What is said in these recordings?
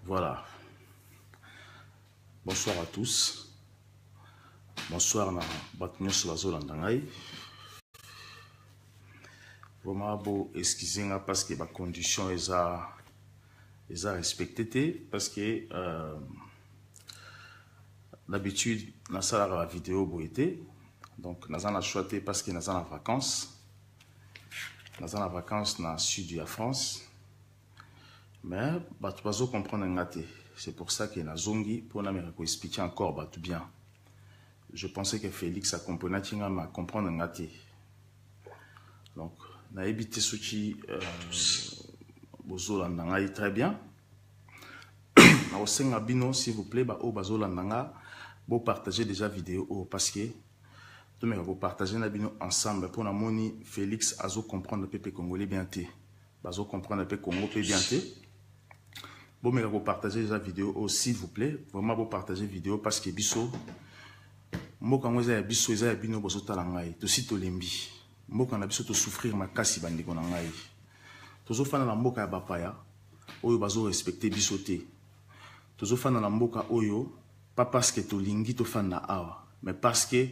Voilà. Bonsoir à tous. Bonsoir na Batnyo Solazo Landangai. Vraiment beau excuser parce que ma condition est respectée parce que d'habitude na sala la vidéo boité donc na zana choité parce que na zana vacances. Dans la vacances dans le sud de la France. Mais tu vas comprendre ngate. C'est pour ça que na zongi pour na me expliquer encore tout bien. Je pensais que Félix a compris tinga ma comprendre ngate. Donc na évité souci bozo landanga très bien. Na osenga bino s'il vous plaît o bazo landanga bo partager déjà vidéo parce que vous partagez ensemble pour la moni Félix azo comprendre le peuple congolais bien té. Bazo comprendre le peuple congolais bien té. Bon mais vous partagez la vidéo s'il vous plaît. Vraiment vous partagez vidéo parce que biso mboka ngoza ya biso eza ya bino bozo tala ngai. To si to lembi. Mboka na biso to souffrir makasi bandeko na ngai. Tozo fana na mboka ya bapaya oyo bazo respecter biso té. Tozo fana na mboka oyo pas parce que to lingi to fana awa mais parce que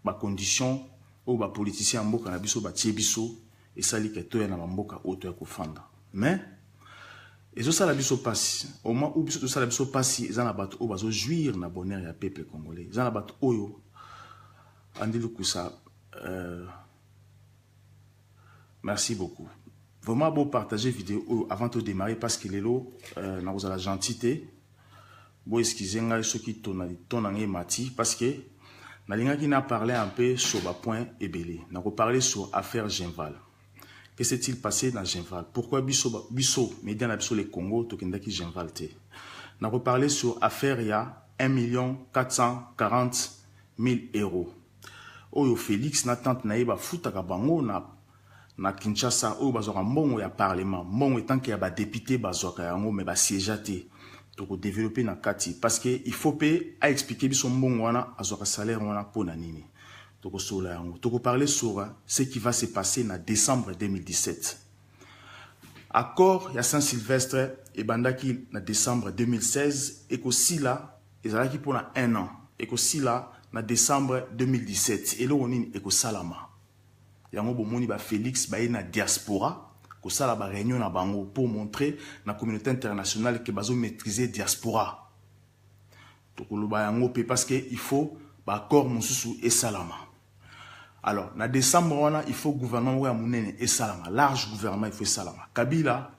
ba condition ou ba politicien mboka na biso ba tie biso et sali ke to ya na mboka auto ya kofanda mais ezo sala biso passe au moins ou biso to sala biso passe ezana bato o bazo jouir na bonheur ya peuple congolais ezana bato oyo andelu kusa merci beaucoup vraiment beau partager vidéo avant de démarrer parce que lelo na vous la gentillité beau excuser ngai soki tonange mati parce que Nalinga n'a parlé un peu sur le point ébélé. N'a parlé sur l'affaire Genval. Que s'est-il passé dans Genval? Pourquoi Bisso, médias n'a les Congo, Tokendaki Genval te? N'a parlé sur l'affaire il y a 1 440 000 euros. Oyo Félix n'a tant naïba foutaka bango na Kinshasa oyo bazora mbongo ya parlement. Mbongo etant qu'il y a ba député bazoka yango mais ba siégeate. Pour développer na kati parce que il faut payer à expliquer biso mbongo wana azoka salaire wana pona nini toko sola yango toko parler sur ce qui va se passer en décembre 2017 accord ya Saint-Sylvestre et bandaki na décembre 2016 et qu'aussi là ezalaki pona 1 an et qu'aussi là na décembre 2017 et lo nini et ko salama yango bomoni ba Félix ba na diaspora que ça la réunion na bango pour montrer la communauté internationale que bazo maîtriser diaspora. Donc parce que il faut accord mususu et salama. Alors, na décembre wana il faut gouvernement wa munene et salama, large gouvernement il faut salama. Kabila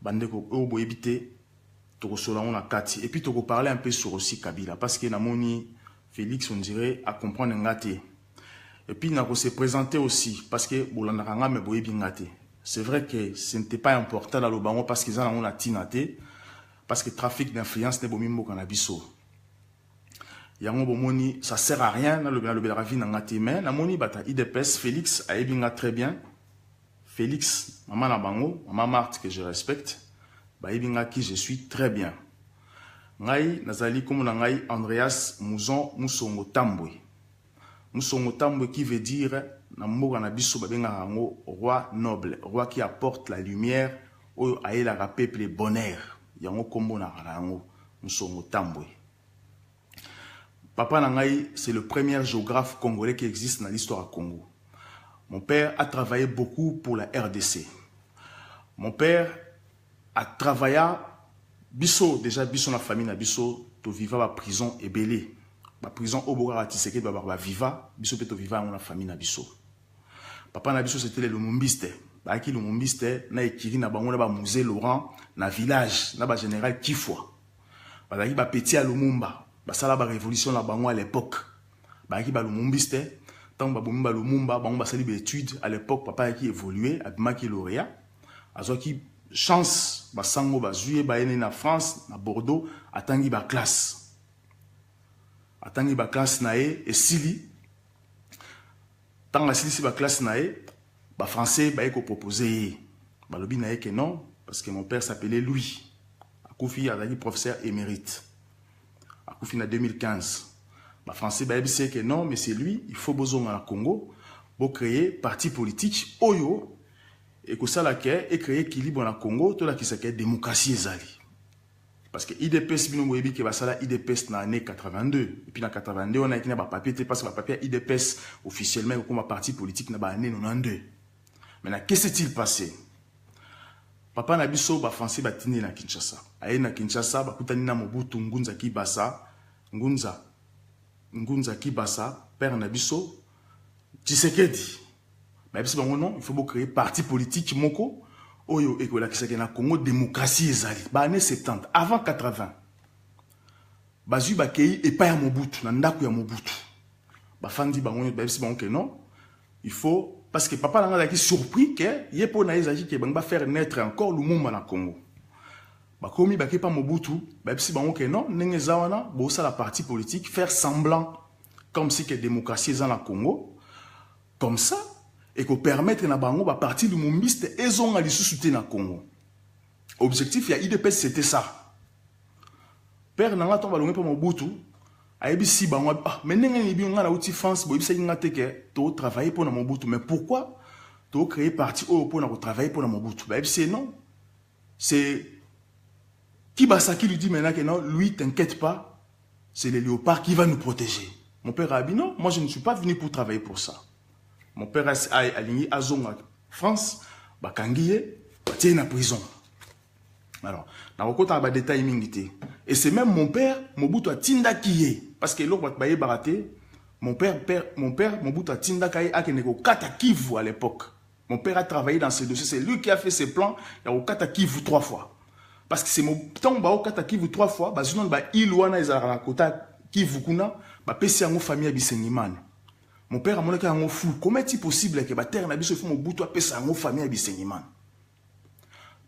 bandeko obo ebité to sola on a kati et puis to parler un peu sur aussi Kabila parce que na moni Félix on dirait à comprendre ngate. Et puis na ko se présenter aussi parce que bolandanga me boyebi ngate. C'est vrai que ce n'était pas important dans le bango parce qu'ils en ont la tinaté, parce que le trafic d'influence n'est pas mimbo cannabiso. Yango bomoni, ça sert à rien dans le Belaravie dans ngate mais la moni bata IDPS Félix a ebinga très bien. Félix, maman na bango, maman Marthe que je respecte, ba ebinga qui je suis très bien. Ngai nazali comme ngai Andreas Mouzon Musongo Tambwe. Musongo Tambwe qui veut dire Namboka na biso babenga rango roi noble, roi qui apporte la lumière oyo aela peuple le bonheur. Yango kombo na rango Musongo Tambwe. Papa Nangai, c'est le premier géographe congolais qui existe dans l'histoire du Congo. Mon père a travaillé beaucoup pour la RDC. Mon père a travaillé biso déjà biso na famille na biso to viva ba prison ebelé. La prison au Boga Ratiseke ba viva biso peto viva on la famille na biso. Papa na biso c'était le Lumumbiste. Ba ki Lumumbiste na ekiri na bango na ba musée Laurent na village na ba général Kifwa. Ba ki ba petit à Lumumba, ba sala ba révolution na bango à l'époque. Ba ki ba Lumumbiste, tant ba bomba Lumumba, bango ba sali ba études à l'époque papa qui évolué, abima ki lauréat. Azo ki chance ba sango ba juillet ba ene na France na Bordeaux atangi ba classe. Atangi ba classe nae et sili tant la sili si ba classe nae ba français ba eko proposer ba lobi nae que non parce que mon père s'appelait Louis akufi azali professeur émérite akufi na 2015 ba français ba ebise que non mais c'est lui il faut bozonga na Congo bo créer parti politique oyo et que ça la et créer équilibre na Congo to la ki sa démocratie ezali Parce que IDPS, bino moyebi ke basala IDPS na année 82. Et puis na 82, on a écrit na papier, parce que papier IDPS officiellement comme un parti politique na année 92. Maintenant, qu'est-ce qui s'est passé? Papa Nabiso ba français ba tini na Kinshasa. Aye na Kinshasa ba kutani na Mobutu Ngunza Kibasa, Ngunza Kibasa, père Nabiso Tshisekedi. Mais biso bango non, il faut créer parti politique moko oyo ekola kisaka na Congo démocratie ezali. Ba année 70, avant 80. Bazui ba kei et pas ya Mobutu, na ndako ya Mobutu. Ba fandi bango ba biso bango que non, il faut parce que papa n'a pas surpris que yepo na ezaki ke banga faire naître encore Lumumba na Congo. Ba komi ba ke pa Mobutu, ba bisi bango ke non, ndenge zawana bo ça la partie politique faire semblant comme si que démocratie est na Congo. Comme ça et qu'on permettre na bango ba parti lumumbiste ezonga lisusu na Congo. Objectif ya IDPS c'était ça. Père nanga to ba longe pa Mobutu ayebi bango ah mais ndenge ni bi nga na uti France bo ibisa nga te ke to travailler pour na Mobutu mais pourquoi to créer parti pour na travailler pour na Mobutu bah c'est non c'est Kibasa qui lui dit maintenant que non lui t'inquiète pas c'est les léopards qui va nous protéger. Mon père a dit non, moi je ne suis pas venu pour travailler pour ça. Mon père a aligné à Zonga France ba kangiye ba tie na prison. Alors, dans le détail mingité. Et c'est même mon père, Mobutu a tinda kiye. Parce que l'autre va baraté. Mon père, Mobutu a tinda kiye à Keneko Kata Kivu à l'époque. Mon père a travaillé dans ce dossier. C'est lui qui a fait ses plans. Il y a au Kata Kivu 3 fois. Parce que c'est mon temps au Kata Kivu 3 fois. Bah, sinon, bah, Ilouana, ils ont Kota Kivu Kuna. Bah, pesi en famille à Bissengiman. Mon père a mon cas en fou. Comment est-il possible que bah, terre n'a pas fait Mobutu a pesi en famille à Bissengiman?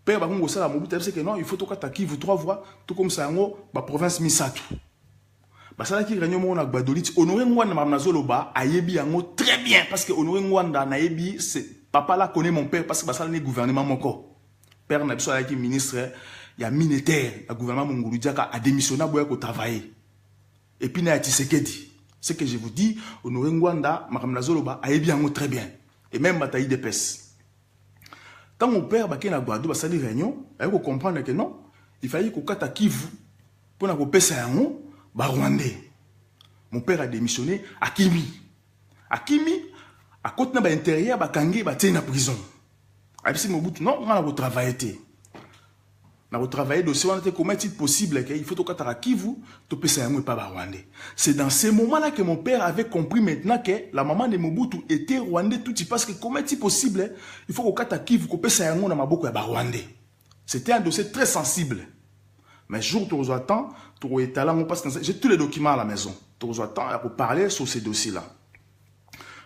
Père Bakongo ça la Mobutu c'est que non il faut que tu vous 3 voix tout comme ça en ba province Misatu. Ba ça qui réunion mon ak Badolit honoré Ngwanda Mamnazoloba ayebi yango très bien parce que honoré Ngwanda na yebi c'est papa là connaît mon père parce que ba ça le gouvernement moko. Père na biso qui ministre ya militaire le gouvernement Mongolu Diaka a démissionné boya ko travailler. Et puis na Tshisekedi. Ce que je vous dis honoré Ngwanda Mamnazoloba ayebi yango très bien et même bataille de pes. Quand mon père bakena Guadeloupe a sali réunion, il faut comprendre que non, il fallait qu'on kata Kivu pour na ko pesa yango ba Rwandais. Mon père a démissionné à Kimi. À Kimi, à côté na ba intérieur ba kangi ba tie na prison. Abisi Mobutu non, on a ko travailler. Na ko travailler dossier on était comment est-il possible qu'il faut to kata Kivu to pesa yango pas ba Rwandais. C'est dans ces moments-là que mon père avait compris maintenant que la maman de Mobutu était Rwandais tout parce que comment est-il possible il faut qu'on kata Kivu ko pesa yango na maboko ya ba Rwandais. C'était un dossier très sensible. Mais jour tu attends, tu es talent parce que j'ai tous les documents à la maison. Tu attends pour parler sur ces dossiers-là.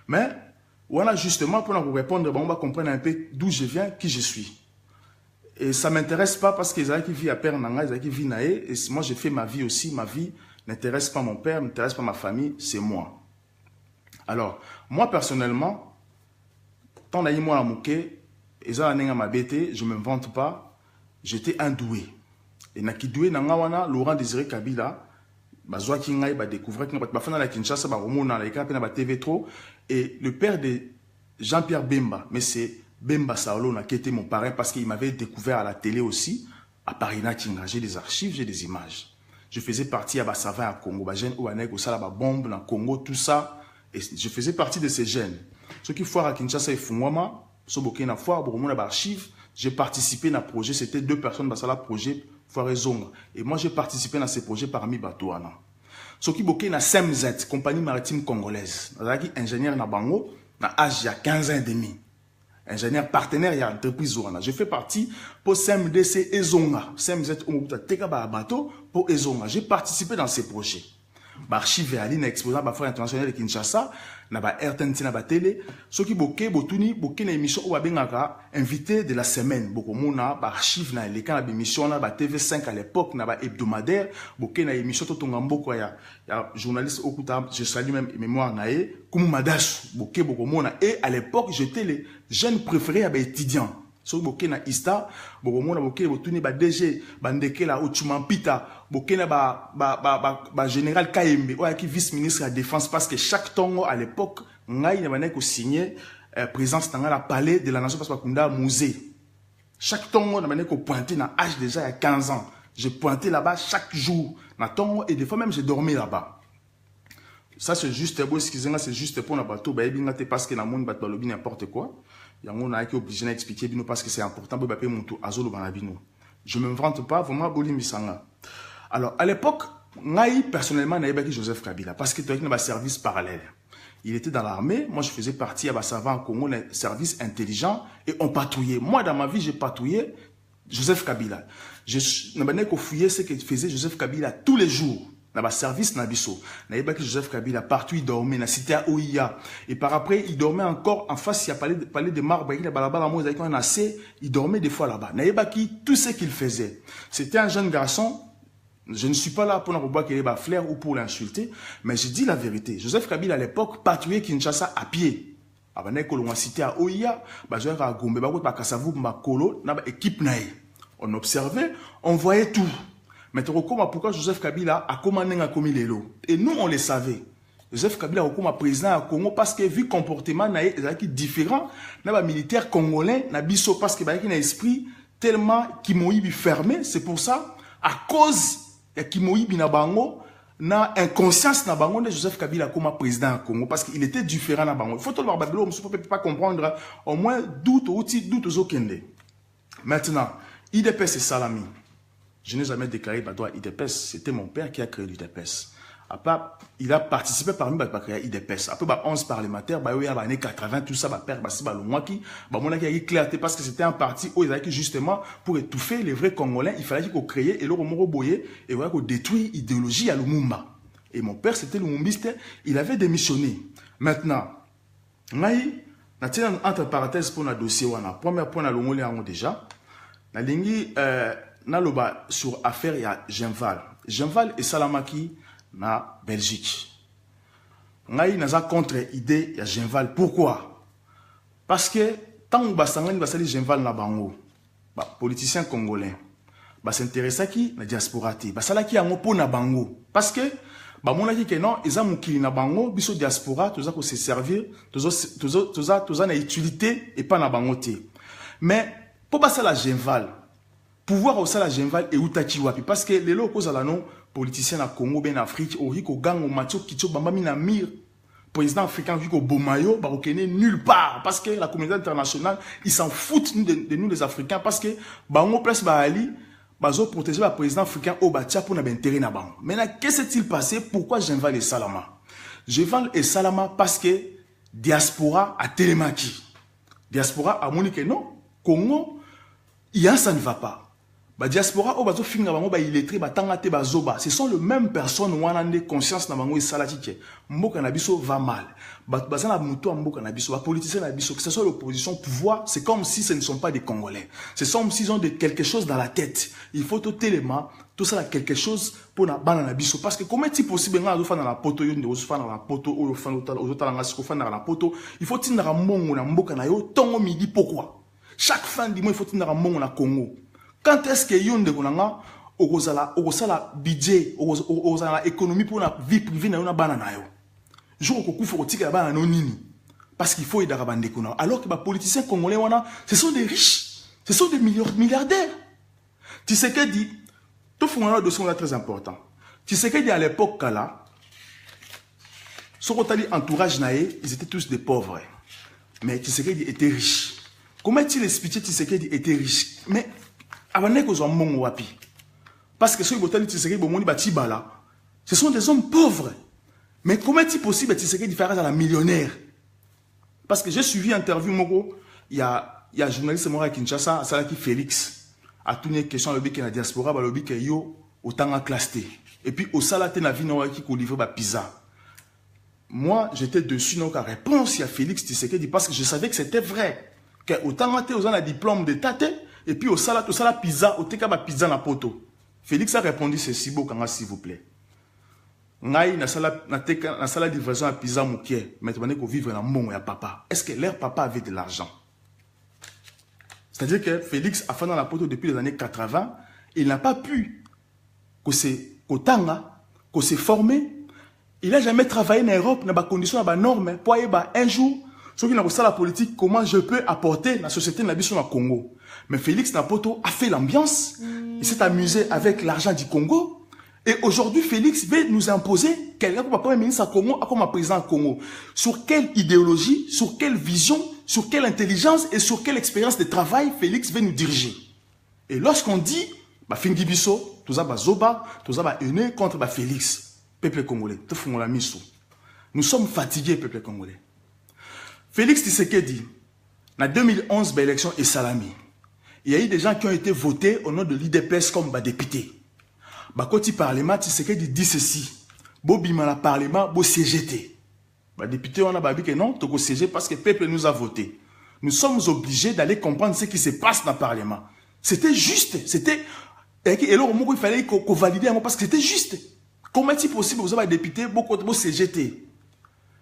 Mais voilà justement pour nous répondre, on va comprendre un peu d'où je viens, qui je suis. Et ça ne m'intéresse pas parce que les gens qui vivent à Pernanga, les gens qui vivent à Naé, et moi j'ai fait ma vie aussi, ma vie n'intéresse pas mon père, n'intéresse pas ma famille, c'est moi. Alors, moi personnellement, tant d'ailleurs moi la mouké, et ça ma bête, je ne me vante pas, j'étais un doué. Et naki doué nangawana, Laurent Désiré Kabila, bazwa kingai ba découvrir que ba fana la Kinshasa ba romona la ekapena ba TV trop et le père de Jean-Pierre Bemba, mais c'est Bemba Saolona qui était mon parrain parce qu'il m'avait découvert à la télé aussi, à Parina Kinga. J'ai des archives, j'ai des images. Je faisais partie à Bassava à Congo, Bajen Ouanek, au Salaba Bombe, dans Congo, tout ça. Et je faisais partie de ces jeunes. Ceux qui foirent à Kinshasa et Fungwama, Sobokena Foire, Boromona Archive, j'ai participé dans le projet. C'était 2 personnes dans le projet Foire Zonga. Et moi, j'ai participé dans ces projets parmi Batouana. Ceux qui bokaient dans SEMZ, compagnie maritime congolaise. Ingénieur na Bango, dans âge il y a 15 ans et demi. Ingénieur partenaire, il y a entreprise Zouana. Je fais partie pour CMDC Ezonga. CMZ Tekaba bateau pour Ezonga. J'ai participé dans ces projets. Archive Ali na exposant ba Foire internationale de Kinshasa, na ba RTNC na ba télé. Ceux qui boké botuni boké na émission ou abengaka invité de la semaine. Boko mona ba archive na les kana émission na ba TV5 à l'époque na ba hebdomadaire, boké na émission to tongamboko ya journaliste okuta, je salue même mémoire naé, Kumu Madasu, boké boko mona et à l'époque j'étais les jeunes préférés à ba étudiants. So boké na Ista, boko mona boké botuni ba DG, bandeke la Ochumampita, boké na ba général Kayembe, qui vice-ministre de la défense parce que chaque tongo à l'époque, ngai na bané ko signer présence dans la palais de la nation parce que kunda musée. Chaque tongo na bané ko pointer na âge déjà il y a 15 ans. J'ai pointé là-bas chaque jour. Et des fois même, j'ai dormi là-bas. Ça, c'est juste, excusez-moi, c'est juste pour la bateau, parce que dans le monde, n'importe quoi. Il y a un monde qui est obligé d'expliquer parce que c'est important pour payer mon tour. Je ne me vante pas, vraiment, alors, à l'époque, personnellement, je n'avais pas Joseph Kabila parce qu'il était dans un service parallèle. Il était dans l'armée, moi je faisais partie à Bassava en Congo, un service intelligent, et on patrouillait. Moi, dans ma vie, j'ai patrouillé Joseph Kabila. Je n'ai pas fouillé ce que faisait Joseph Kabila tous les jours. Dans le service Nabiso. Je n'avais pas Joseph Kabila, partout il dormait, dans la cité à OIA. Et par après, il dormait encore en face, il y a parlé de Marbre, il dormait des fois là-bas. Je n'avais pas tout ce qu'il faisait. C'était un jeune garçon. Je ne suis pas là pour ne pas qu'il ait flair ou pour l'insulter, mais je dis la vérité. Joseph Kabila à l'époque patrouillait Kinshasa à pied. Avant qu'on cité à Oya, on observait, on voyait tout. Mais pourquoi Joseph Kabila a commandé un commis les lots? Et nous, on le savait. Joseph Kabila a comme président au Congo parce que vu le comportement différent, les militaires congolais n'a biso parce que un esprit tellement qui m'a fermé. C'est pour ça, à cause et qui moïbi bina bango na inconscience na bango de Joseph Kabila comme président au Congo parce qu'il était différent na bango. Il faut tout le voir babelo, on ne peut pas comprendre au moins doute aux okende. Maintenant, IDPS et Salami. Je n'ai jamais déclaré bateau à IDPS, c'était mon père qui a créé l'IDPS. Après, il a participé parmi les créer IDPS. Après, 11 parlementaires, il y a années 80, tout ça, père, il a clarté parce que c'était un parti où il a justement pour étouffer les vrais Congolais, il fallait qu'on crée et l'euro boyer et voilà qu'on détruit l'idéologie à Lumumba. Et mon père, c'était Lumumbiste, il avait démissionné. Maintenant, entre parenthèses pour le dossier, premier point, on a déjà. Sur affaire, il y a Genval. Genval et Salamaki. Na Belgique. Ngai naza contre idée ya Genval. Pourquoi? Parce que tant que basangani basali Genval na bango, politiciens congolais, s'intéressa qui na diaspora ti, basala ki yango po na bango. Parce que mona ki que non, eza mukili na bango, biso diaspora, toza ko se servir, toza na utilité et pas na bango te. Mais pour basala Genval, pouvoir au sala Genval et utaki wapi parce que les locaux à la non politicien na Congo ben Afrique au rico gang au matio kitso bambami na mir président africain rico bomayo ba okene nulle part parce que la communauté internationale ils s'en foutent de nous les Africains parce que bango place ba ali bazo protéger le président africain au batia pour na intérêt na bango. Maintenant qu'est-ce s'est-il passé? Pourquoi Genval et Salama? Genval et Salama parce que diaspora a télémaki. Diaspora a monique non Congo ça ne va pas. Ba diaspora o bazo finga bango ba illettré ba tangate ba zoba, ce sont les mêmes personnes wana ndé conscience na bango esalatike mboka na biso va mal ba bazana muto mboka na biso ba politiciens na biso que ce soit l'opposition pouvoir, c'est comme si ce ne sont pas des Congolais, c'est comme s'ils ont quelque chose dans la tête. Il faut tout élément tout ça quelque chose pour na bana na biso parce que comment est-il possible nga zo fa na la poto yo ndé zo fa na la poto o fa no talanga siko fa na la poto, il faut tindra mongo na mboka na yo tongo midi. Pourquoi chaque fin du mois il faut tindra mongo na Congo? Quand est-ce que yon de konanga okosala budget okosala économie pour la vie privée na yona bana na yo jour okokufa kotika bana no nini parce qu'il faut aider à bande kona alors que les politiciens congolais wana ce sont des riches, ce sont des milliardaires. Tu sais que dit tout fondement de dossier très important. Tu sais que dit à l'époque là son entourage naé ils étaient tous des pauvres mais tu sais que dit était riche. Comment est-il expliqué tu sais que dit était riche mais parce que ceux ce sont des hommes pauvres. Mais comment est-il possible de faire à la millionnaire? Parce que j'ai suivi une interview, il y a un journaliste à Kinshasa, Salaki Félix, a tourné une question à l'objet de la diaspora, à l'objet de yo autant à classer. Et puis au salate na vie qui livre ba pizza. Moi, j'étais dessus donc à réponse à Félix Tshisekedi parce que je savais que c'était vrai. Que autant à aux un diplôme de tate. Et puis au salade pizza, au teka ba pizza na poto. Félix a répondu ceci bokanga s'il vous plaît. Ngai na sala livraison à pizza mouké, mais tu ko vivre na mbongo ya papa. Est-ce que leur papa avait de l'argent? C'est-à-dire que Félix a fait dans la poto depuis les années 80, il n'a pas pu que se former. Il n'a jamais travaillé en Europe dans des conditions, dans des normes pour un jour ceux qui n'ont pas la politique, comment je peux apporter la société de la Congo. Mais Félix Napoto a fait l'ambiance. il s'est amusé avec l'argent du Congo. Et aujourd'hui, Félix veut nous imposer quelqu'un comme premier ministre à Congo, comme président à Congo. Sur quelle idéologie, sur quelle vision, sur quelle intelligence et sur quelle expérience de travail Félix veut nous diriger. Et lorsqu'on dit, Fingi Bisso, tout ça, Zoba, tout ça, Ene contre Félix, peuple congolais, nous sommes fatigués, peuple congolais. Félix Tshisekedi, en 2011, l'élection est salami. Il y a eu des gens qui ont été votés au nom de l'IDPS comme députés. Quand il parlement, Tshisekedi dit ceci. Bobima la parlement, bo CGT. Député, on a dit que non, tu siéger parce que le peuple nous a voté. Nous sommes obligés d'aller comprendre ce qui se passe dans le parlement. C'était juste. C'était. Et là, il fallait qu'on valide parce que c'était juste. Comment est-il possible que vous avez des députés, beaucoup de CGT?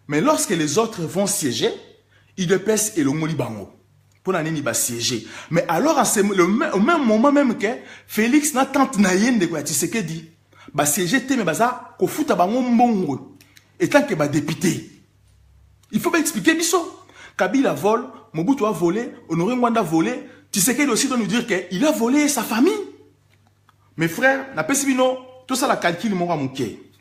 Mais lorsque les autres vont siéger, IDPS et le Moli Bango. Pour n'aller ni siéger. Mais alors, au même moment même que Félix n'a tant naïen de quoi Tshisekedi, CGT, mais ça, qu'on fout à Bango Mbongo. Et tant que député. Il faut pas expliquer, Bisso. Kabila vole, Mobutu a volé, Honoré Mwanda a volé, Tshisekedi aussi doit nous dire qu'il a volé sa famille. Mes frères, n'a pas si tout ça la calcul mon ramouké.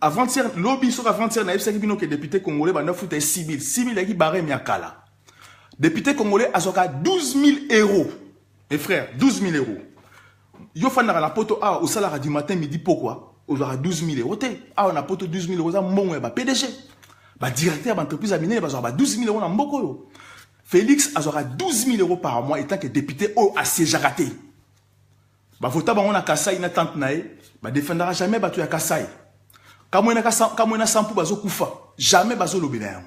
Avant-hier, lobby sur avant-hier, n'a pas si que député congolais, bah, 9 6 000. 6 000 qui barré miakala. Député congolais, a 12 000 €. Mes frères, 12 000 €. Yo fan na la poto au salaire du matin, midi, pourquoi? Aujourd'hui, 12 000 €. On a poto 12 000 €, ça, mon PDG. Directeur d'entreprise à miner, 12 000 € dans Mboko. Félix a 12 000 € par mois, étant que député à Séjaraté. Vota on a Kassai, na tante nae, défendra jamais batu ya Kassai. Comme on a 100 pour bazo kufa, jamais bazo lobela.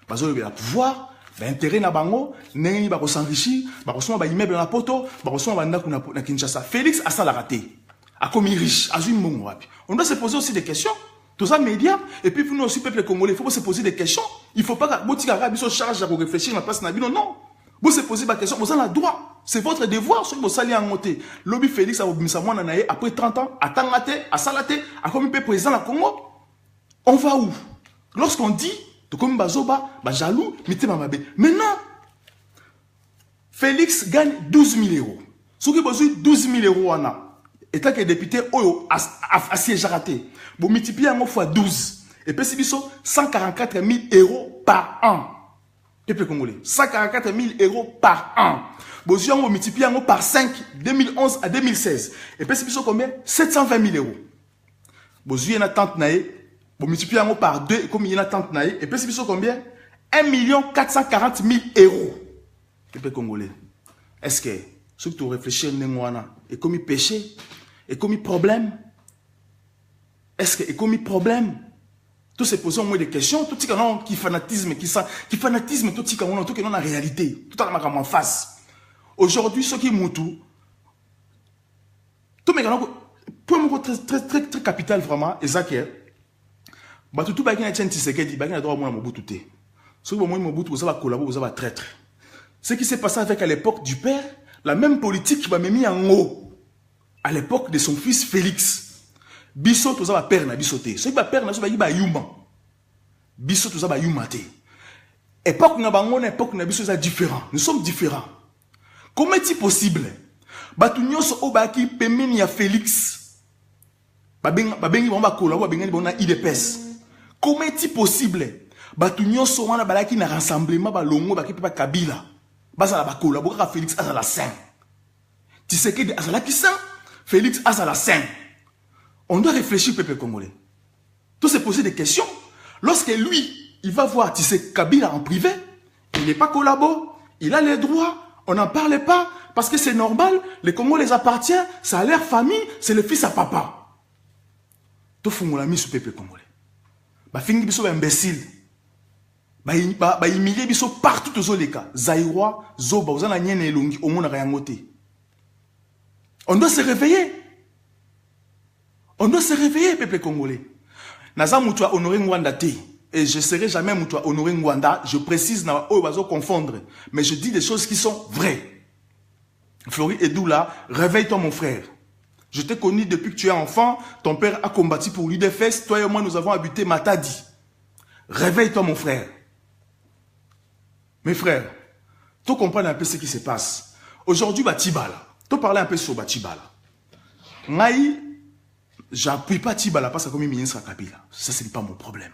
Bazo lobela pouvoir, intérêt na bango, nengi bako s'enrichir, bako soma ba immeuble na poto, bako soma ba ndaku na Kinshasa. Félix a ça la raté. A commis riche, a joué mon wapi. On doit se poser aussi des questions. Tout ça médias, et puis pour nous aussi peuple congolais, il faut se poser des questions. Il ne faut pas que Botika Arabi se charge de réfléchir à la place Nabino, non. Vous se posez des questions, vous avez le droit. C'est votre devoir, ce que vous allez en monter. Lobby Félix a obmis après 30 ans, à Tangate, à Salate, à comme il président la Congo. On va où? Lorsqu'on dit, tout comme Bazoba, jaloux, mais non. Félix gagne 12 000 €. Ce qui besoin 12 000 €, étant que député à siège raté. Vous multipliez en fois 12. Et puis c'est 144 000 € par an. Peuple congolais. 144 000 € par an. Vous multipliez en par 5, 2011 à 2016. Et puis c'est combien? 720 000 €. Vous avez une attente naïe. Vous multipliez en par 2, comme il y a une attente naïe. Et puis c'est combien? 1 440 000 €. Peuple congolais. Est-ce que ceux qui ont réfléchi et commis péché, et commis problème? Est-ce que et commis problème? Tout se pose au moins des questions, tout ce qui fanatisme, qui fanatisme, tout ce qui est dans la réalité, tout à en face. Aujourd'hui, ceux qui moutou, tout point très capital vraiment, Ezakiel, tout le monde qui Tshisekedi, il a droit à Mobutu. Ceux qui ont Mobutu, vous avez collaboré, vous avez traître. Ce qui s'est passé avec à l'époque du père, la même politique qui m'a mis en haut, à l'époque de son fils Félix. Bisso, tout ça va perdre, Bissoté. Ce qui va perdre, c'est va yuma. Bisso, tout ça va yumate. Époque na bango, époque na bisso, c'est différent. Nous sommes différents. Comment est-il possible? Batunyos obaki pemeni ya Félix. Babengi bamba kola, babengi bamba IDPS. Comment est-il possible? Batunyos wana balaki na rassemblement balongo baki pepa Kabila. Bazala bakola, boka Félix azala saint. Tshisekedi azala ki saint? Félix azala saint. On doit réfléchir, peuple congolais. Tout se poser des questions. Lorsque lui, il va voir Tshisekedi Kabila en privé, il n'est pas collabo, il a les droits, on n'en parle pas, parce que c'est normal, les Congo les appartient, ça a l'air famille, c'est le fils à papa. Tout le monde a mis sur le peuple congolais. Fingi biso imbécile. Humilier biso partout aux autres cas. Zaïrois, Zoba, vous en avez nié longi, au monde n'a rien noté. On doit se réveiller. On doit se réveiller, peuple congolais. Naza Moutoua honoré Ngwanda te. Et je ne serai jamais Moutoua honoré Ngwanda. Je précise, na oyo confondre. Mais je dis des choses qui sont vraies. Flori Edoula, réveille-toi mon frère. Je t'ai connu depuis que tu es enfant. Ton père a combattu pour l'UDFS. Toi et moi, nous avons habité Matadi. Réveille-toi mon frère. Mes frères, tu comprends un peu ce qui se passe. Aujourd'hui, Tibala. Tu parles un peu sur Tibala. Ngai, j'appuie pas Tibala parce que comme ministre Kabila. Ça, ce n'est pas mon problème.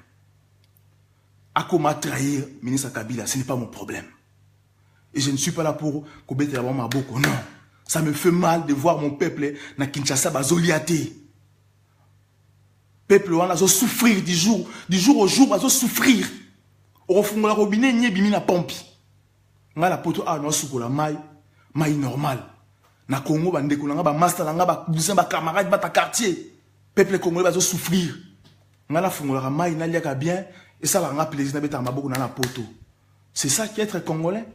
Akoma trahir ministre Kabila, ce n'est pas mon problème. Et je ne suis pas là pour commettre la Maboko. Non. Ça me fait mal de voir mon peuple na Kinshasa bazoliate. Peuple wana zo souffrir du jour au jour, bazo souffrir. Au fond la robinet nye bimi na pompi. Nga la poto a no sukola mai normal. Na Congo bandeko nga ba master nga ba cousin ba camarade ba ta quartier. Peuple congolais bazo souffrir. Nga la fongola mai na liaka bien et ça la nga plaisir na beta maboko na la poto. C'est ça qui est être congolais.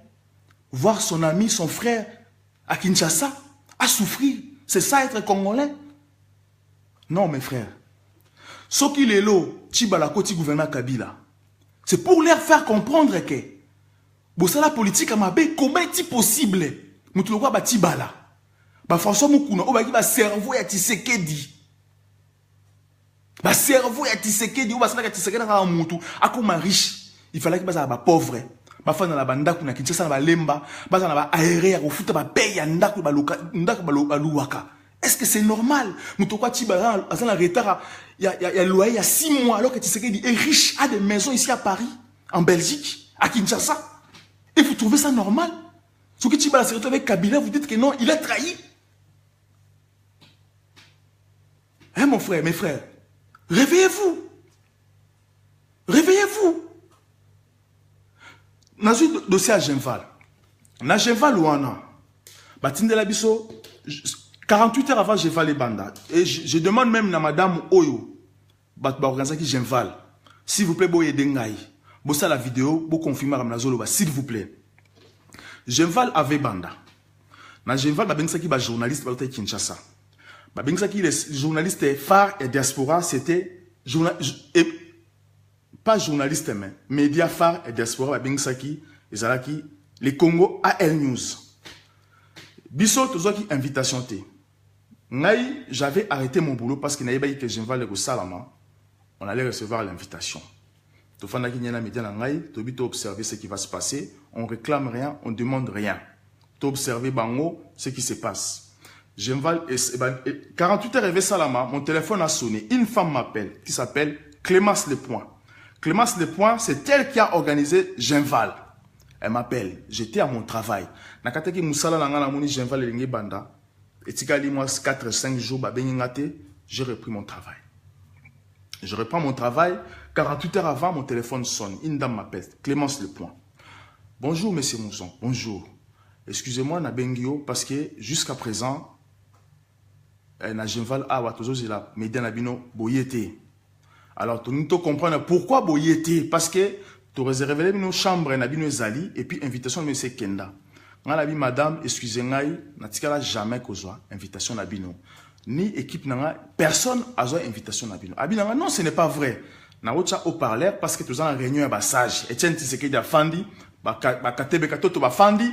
Voir son ami, son frère à Kinshasa à souffrir. C'est ça être congolais. Non mes frères. Ce qu'il est là, Tibala Koti gouverneur Kabila. C'est pour leur faire comprendre que la politique à Mabé, comment est-il possible? Nous te le voyons Tibala. François Moukouna, on va dire cerveau ya Tshisekedi. Cerveau ya Tshisekedi, on va dire que Tshisekedi a un moutou. A comme riche, il fallait que ça soit pauvre. Bafa na banda kuna Kinshasa na balemba, baza na ba aéré ya kofuta ba paye ndaku ba luwaka. Est-ce que c'est normal? Moutouka Tibala a un retard, il y a loyer il y a 6 mois alors que Tshisekedi est riche, a des maisons ici à Paris, en Belgique, à Kinshasa. Et vous trouvez ça normal? Ce que Tibala s'est retrouvé avec Kabila, vous dites que non, il a trahi. Hein mon frère, mes frères, réveillez-vous. Réveillez-vous. Dans un dossier à Genval, na Genval ouana, batindela biso 48 heures avant Genval et Banda. Et je demande même à madame Oyo, qui Genval, s'il vous plaît, boye dengai. Bossa la vidéo, bo confirmer à Mnazolo, s'il vous plaît. Genval avait Banda. Na Genval, babengsa qui ba journaliste ba Kinshasa. Babengsa qui les journalistes phares et diaspora, c'était pas journaliste mais média phare et diaspora babengsa qui les Congo AL News. Biso tozo qui invitation té. Ngai, j'avais arrêté mon boulot parce que n'avait pas dit que Genval le Salama, on allait recevoir l'invitation. Tout le monde qui est média ngai, tu observes observer ce qui va se passer, on réclame rien, on demande rien. Tu observes bango ce qui se passe. Genval 48 heures rêvé Salama, mon téléphone a sonné, une femme m'appelle qui s'appelle Clémence Lepoint. Clémence Lepoint, c'est elle qui a organisé Genval. Elle m'appelle, j'étais à mon travail. Nakateki Moussala Langana Mouni Genval Elinge Banda. Et tikali moi 4-5 jours, j'ai repris mon travail. Je reprends mon travail, 48 heures avant, mon téléphone sonne. Une dame m'appelle, Clémence Lepoint. Bonjour, monsieur Mousson, bonjour. Excusez-moi, Nabengio, parce que jusqu'à présent, na Genval a watozo zila, média nabino boyete. Alors, tu nous comprendre pourquoi boyete, parce que tu as réservé nos chambres nabino zali, et puis invitation de monsieur Kenda. Madame, excusez-moi, n'a jamais causé invitation nabino. Ni équipe nanga, personne a besoin invitation nabino. Abinanga, non, ce n'est pas vrai. Na ocha au parleur parce que tu as une réunion à sage. Etienne Tshisekedi a fandi, ba katebe katoto ba fandi,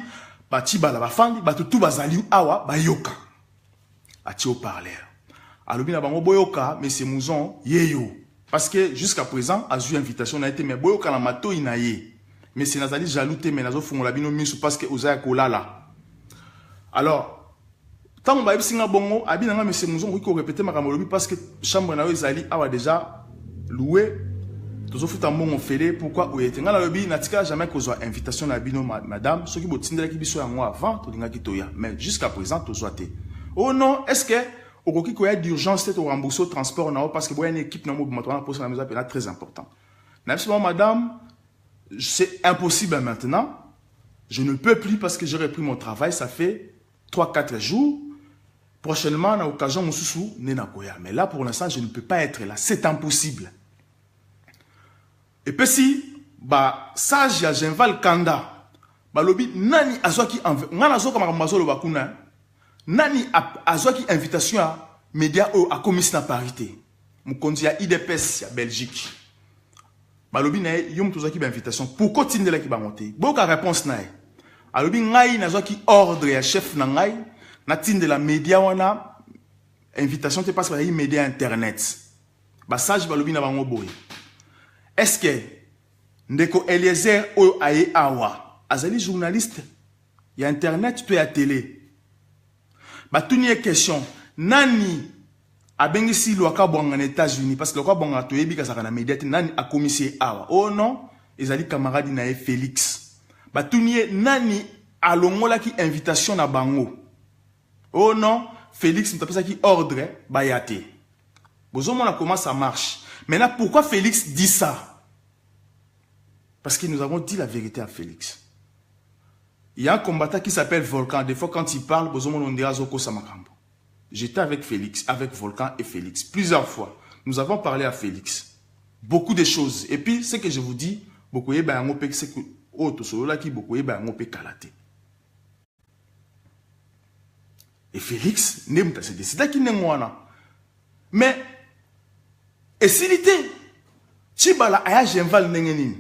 ba tibala ba fandi, ba tutu ba zali awa ba yoka. Ati au parleur. Alobi na bango boyoka, mais c'est mouzon yeyo. Parce que jusqu'à présent, a eu invitation na été mais boyoka na mato inaye. Mais c'est nazali jaloute mais nazo fongola bino misu parce que ozaya kolala. Alors, tant ba singa bongo, abinanga mais c'est mouzon ko répéter makamolobi parce que chambre na ezali awa déjà loué. Tozo futa mbongo félé pourquoi oyete ngala lobi natika jamais ko zwa invitation na bino madame, ce qui botindela ki biso yango avant to linga kitoya. Mais jusqu'à présent to zoate. Oh non, est-ce que au qui y a d'urgence c'est au rembourser au transport na parce que boya une équipe na mo matona pour la maison très important. N'absolument madame, c'est impossible maintenant. Je ne peux plus parce que j'ai repris mon travail, ça fait 3-4 jours. Prochainement, on a l'occasion de me mais là, pour l'instant, je ne peux pas être là. C'est impossible. Et puis si, sage ya Genval Kanda, lobi, nani azwaki nani azwaki invitation à média à commission de parité. Moukondi ya IDPS ya Belgique. Balobi na yom tozaki ba invitation pour continuer la ki ba monter. Boka réponse na e. Alobi ngai nazwaki ordre ya chef na ngai na tinde la média wana invitation te passe par les médias internet. Ba sage balobi na bango boy. Est-ce que ndeko Eliezer o aye awa azali journaliste ya internet to ya télé. Batuni question. Nani a bengisi loka bonga en États-Unis parce que loka bonga to yebi kasaka na médiate nani a commissaire awa. Oh non, ezali camarade na Félix. Batuni nani a longola ki invitation na bango. Oh non, Félix m'tapesa ki ordre bayate. Bozomona comment ça marche. Maintenant pourquoi Félix dit ça? Parce que nous avons dit la vérité à Félix. Il y a un combattant qui s'appelle Volcan. Des fois, quand il parle, on dirait Zoko Samakambo. J'étais avec Félix, avec Volcan et Félix. Plusieurs fois. Nous avons parlé à Félix. Beaucoup de choses. Et puis, ce que je vous dis, beaucoup de choses, c'est que autre chose là qui beaucoup de choses kalaté. Et Félix, c'est décidé qu'il n'est pas. Mais, et s'il était, Tibala aya Genval nengenin.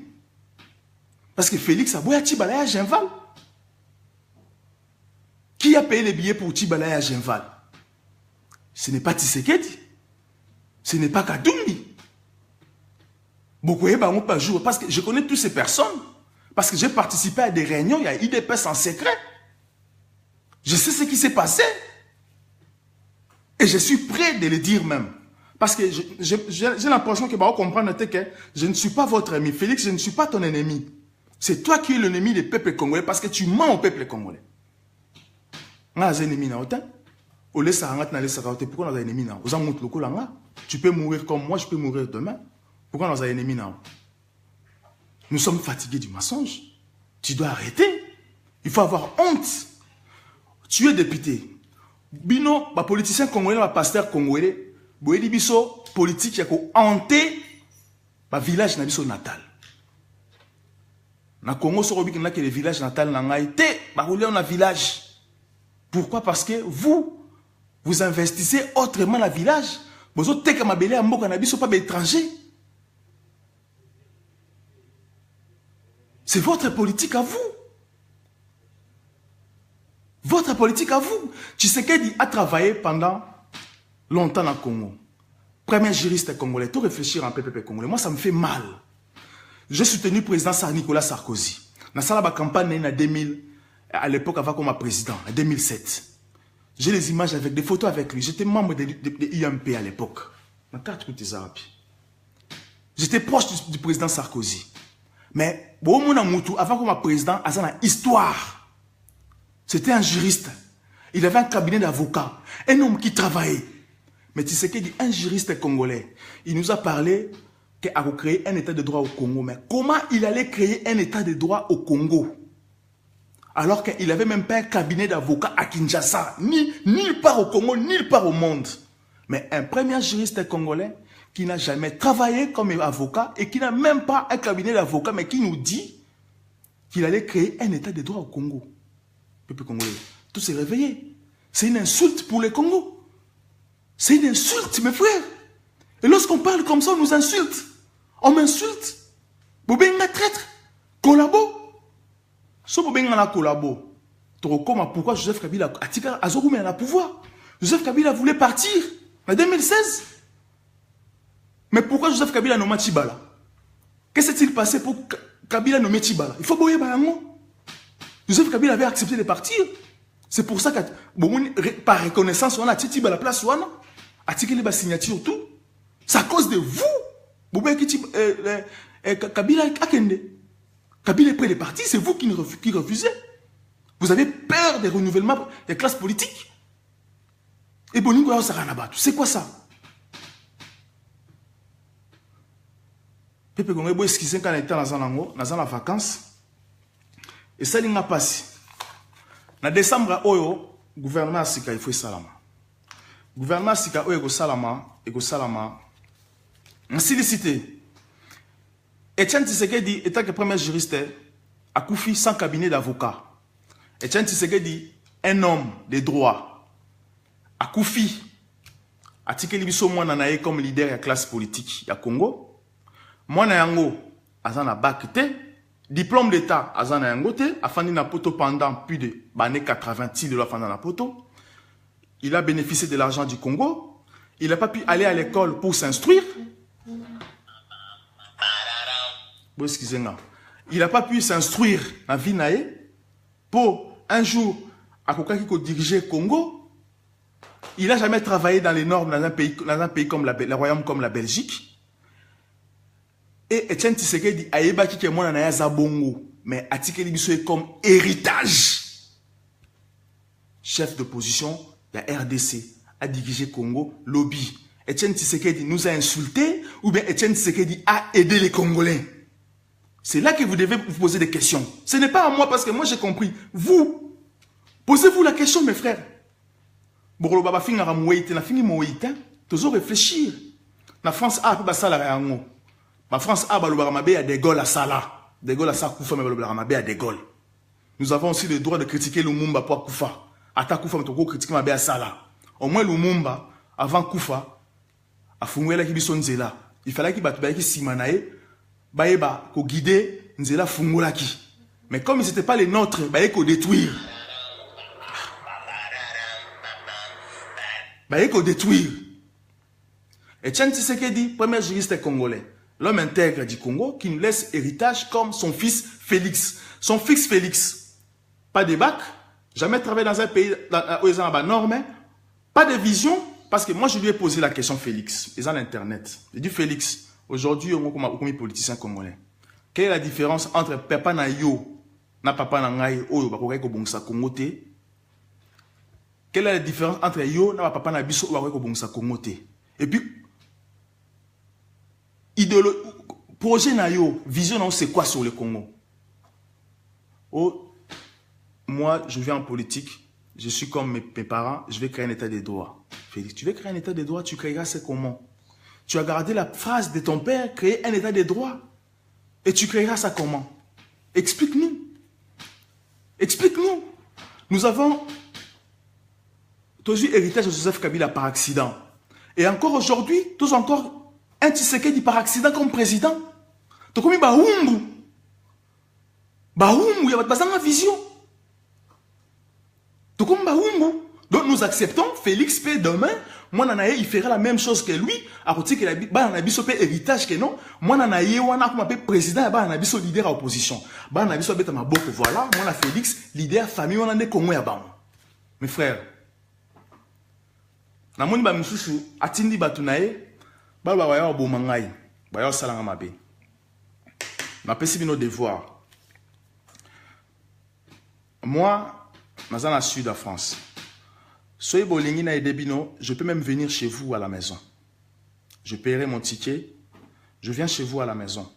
Parce que Félix a boya Tibala aya Genval. Qui a payé les billets pour Tibala aya Genval? Ce n'est pas Tshisekedi. Ce n'est pas Kadumbi. Beaucoup de pas jouer parce que je connais toutes ces personnes. Parce que j'ai participé à des réunions, il y a eu des personnes en secret. Je sais ce qui s'est passé. Et je suis prêt de le dire même. Parce que j'ai l'impression que vous comprenez que je ne suis pas votre ami. Félix, je ne suis pas ton ennemi. C'est toi qui es l'ennemi du peuple congolais parce que tu mens au peuple congolais. Pourquoi on a un ennemi? Tu peux mourir comme moi, je peux mourir demain. Pourquoi on a un ennemi? Nous sommes fatigués du mensonge. Tu dois arrêter. Il faut avoir honte. Tu es député. Bino, les politiciens congolais, les pasteurs congolais, les biso politique qui ont hanté le village natal. Na Congo, sur le village natal n'a été, on a village. Pourquoi? Parce que vous investissez autrement le village. Vous avez des mabélé à Mboka na biso pas d'étrangers. C'est votre politique à vous. Votre politique à vous. Tshisekedi a travaillé pendant longtemps dans le Congo. Premier juriste congolais. Tout réfléchir en PPP congolais. Moi, ça me fait mal. J'ai soutenu le président Nicolas Sarkozy. Dans la campagne en 2000, à l'époque, avant comme président, en 2007. J'ai les images avec des photos avec lui. J'étais membre de l'IMP à l'époque. J'étais proche du président Sarkozy. Mais, avant comme président, il y a une histoire. C'était un juriste. Il avait un cabinet d'avocats. Un homme qui travaillait. Mais tu sais qu'il dit un juriste congolais. Il nous a parlé qu'il a créé un état de droit au Congo. Mais comment il allait créer un état de droit au Congo? Alors qu'il n'avait même pas un cabinet d'avocats à Kinshasa. Nulle part au Congo, nulle part au monde. Mais un premier juriste congolais qui n'a jamais travaillé comme avocat et qui n'a même pas un cabinet d'avocats, mais qui nous dit qu'il allait créer un état de droit au Congo. Peuple congolais, tout s'est réveillé. C'est une insulte pour le Congo. C'est une insulte, mes frères. Et lorsqu'on parle comme ça, on nous insulte. On m'insulte. Bobenga traître. Collabo. Si Bobenga na collabo, pourquoi Joseph Kabila a Azogoumé à pouvoir? Joseph Kabila voulait partir en 2016. Mais pourquoi Joseph Kabila a nommé Tibala? Qu'est-ce qui s'est passé pour Kabila nommer Tibala? Il faut boyer Bayango. Joseph Kabila avait accepté de partir. C'est pour ça que, par reconnaissance, on a Tibala la place, on a tiré les signatures, tout. C'est à cause de vous. Kabila Akende. Kabila est prêt de partir, c'est vous qui refusez. Vous avez peur des renouvellements des classes politiques. Et Boningo Saranaba, c'est quoi ça? Pepe Gongebo excusez quand on était dans la vacances. Et ça n'a pas passé. En décembre, le gouvernement a dit qu'il faut salama. Le gouvernement a dit qu'il faut salama. En silicité. Etienne Tshisekedi, étant que premier juriste, a confié sans cabinet d'avocat. Etienne Tshisekedi, un homme de droit, a confié a tiki libiso mwana na ye comme leader de la classe politique ya Congo. Mwana yango azana bakite. Diplôme d'état azana yango te, afandi na poto pendant plus de années 80 de la fanda na poto. Il a bénéficié de l'argent du Congo. Il n'a pas pu aller à l'école pour s'instruire. Bon, excusez-moi. Il n'a pas pu s'instruire dans la vie nae pour un jour à quelqu'un qui dirigeait Congo. il n'a jamais travaillé dans les normes dans un pays comme le royaume comme la Belgique. Et Etienne Tshisekedi a yebaki que moi na zabongo, mais atikeli biso comme héritage. Chef d'opposition, la RDC a dirigé Congo, lobby. Etienne Tshisekedi nous a insultés ou bien Etienne Tshisekedi a aidé les Congolais? C'est là que vous devez vous poser des questions. Ce n'est pas à moi parce que moi j'ai compris. Vous, posez-vous la question, mes frères. Borolo baba finga ramouite, na fingi moïta, toujours réfléchir. La France a pas ça la réango. La France a balobara mabe à De Gaulle à Sala. De Gaulle à Sala Koufa mais balobara mabe à De Gaulle. Nous avons aussi le droit de critiquer Lumumba pour Koufa. Ata Koufa mais toko critiquer mabe à Sala. Au moins Lumumba avant Koufa a fungwela ki biso nzela. Il fallait qu'il batu ba ki simanae baeba ko guider nzela fungola ki. Mais comme ils n'étaient pas les nôtres, bae ko détruire. Bae ko détruire. Etienne Tshisekedi, premier juriste congolais, l'homme intègre du Congo qui nous laisse héritage comme son fils Félix. Son fils Félix, pas de bac, jamais travaillé dans un pays où ils ont la norme, pas de vision, parce que moi je lui ai posé la question Félix, ils ont l'internet. J'ai dit Félix, aujourd'hui on est comme politicien congolais. Quelle est la différence entre papa na yo, na papa na ngai, oyo bakokai ko bongisa Congo te? Quelle est la différence entre yo, na papa na biso, oyo bakokai ko bongisa Congo te? Et puis, projet na yo, vision c'est quoi sur le Congo? Oh, moi, je viens en politique, je suis comme mes parents, je vais créer un état de droit. Félix, tu veux créer un état de droit, tu créeras c'est comment? Tu as gardé la phrase de ton père, créer un état de droit. Et tu créeras ça comment? Explique-nous. Explique-nous. Nous avons toujours héritage de Joseph Kabila par accident. Et encore aujourd'hui, tous encore un Tshisekedi par accident comme président. Tu comme Baoumbu. Baoumbu, il y a pas de vision. Tu comme Baoumbu. Donc nous acceptons Félix P. demain. Moi, il fera la même chose que lui. À côté que la héritage que non. Moi, comme président, je leader à opposition. Voilà, moi, Félix, leader famille, on a des Congolais. Mes frères. Na moni ba misusu atindi batunae ba ya bomangai ba ya salanga mabe na pesi bino devoir. Moi dans la sud de la France, soyez bolingi na edebino, je peux même venir chez vous à la maison. Je paierai mon ticket, je viens chez vous à la maison.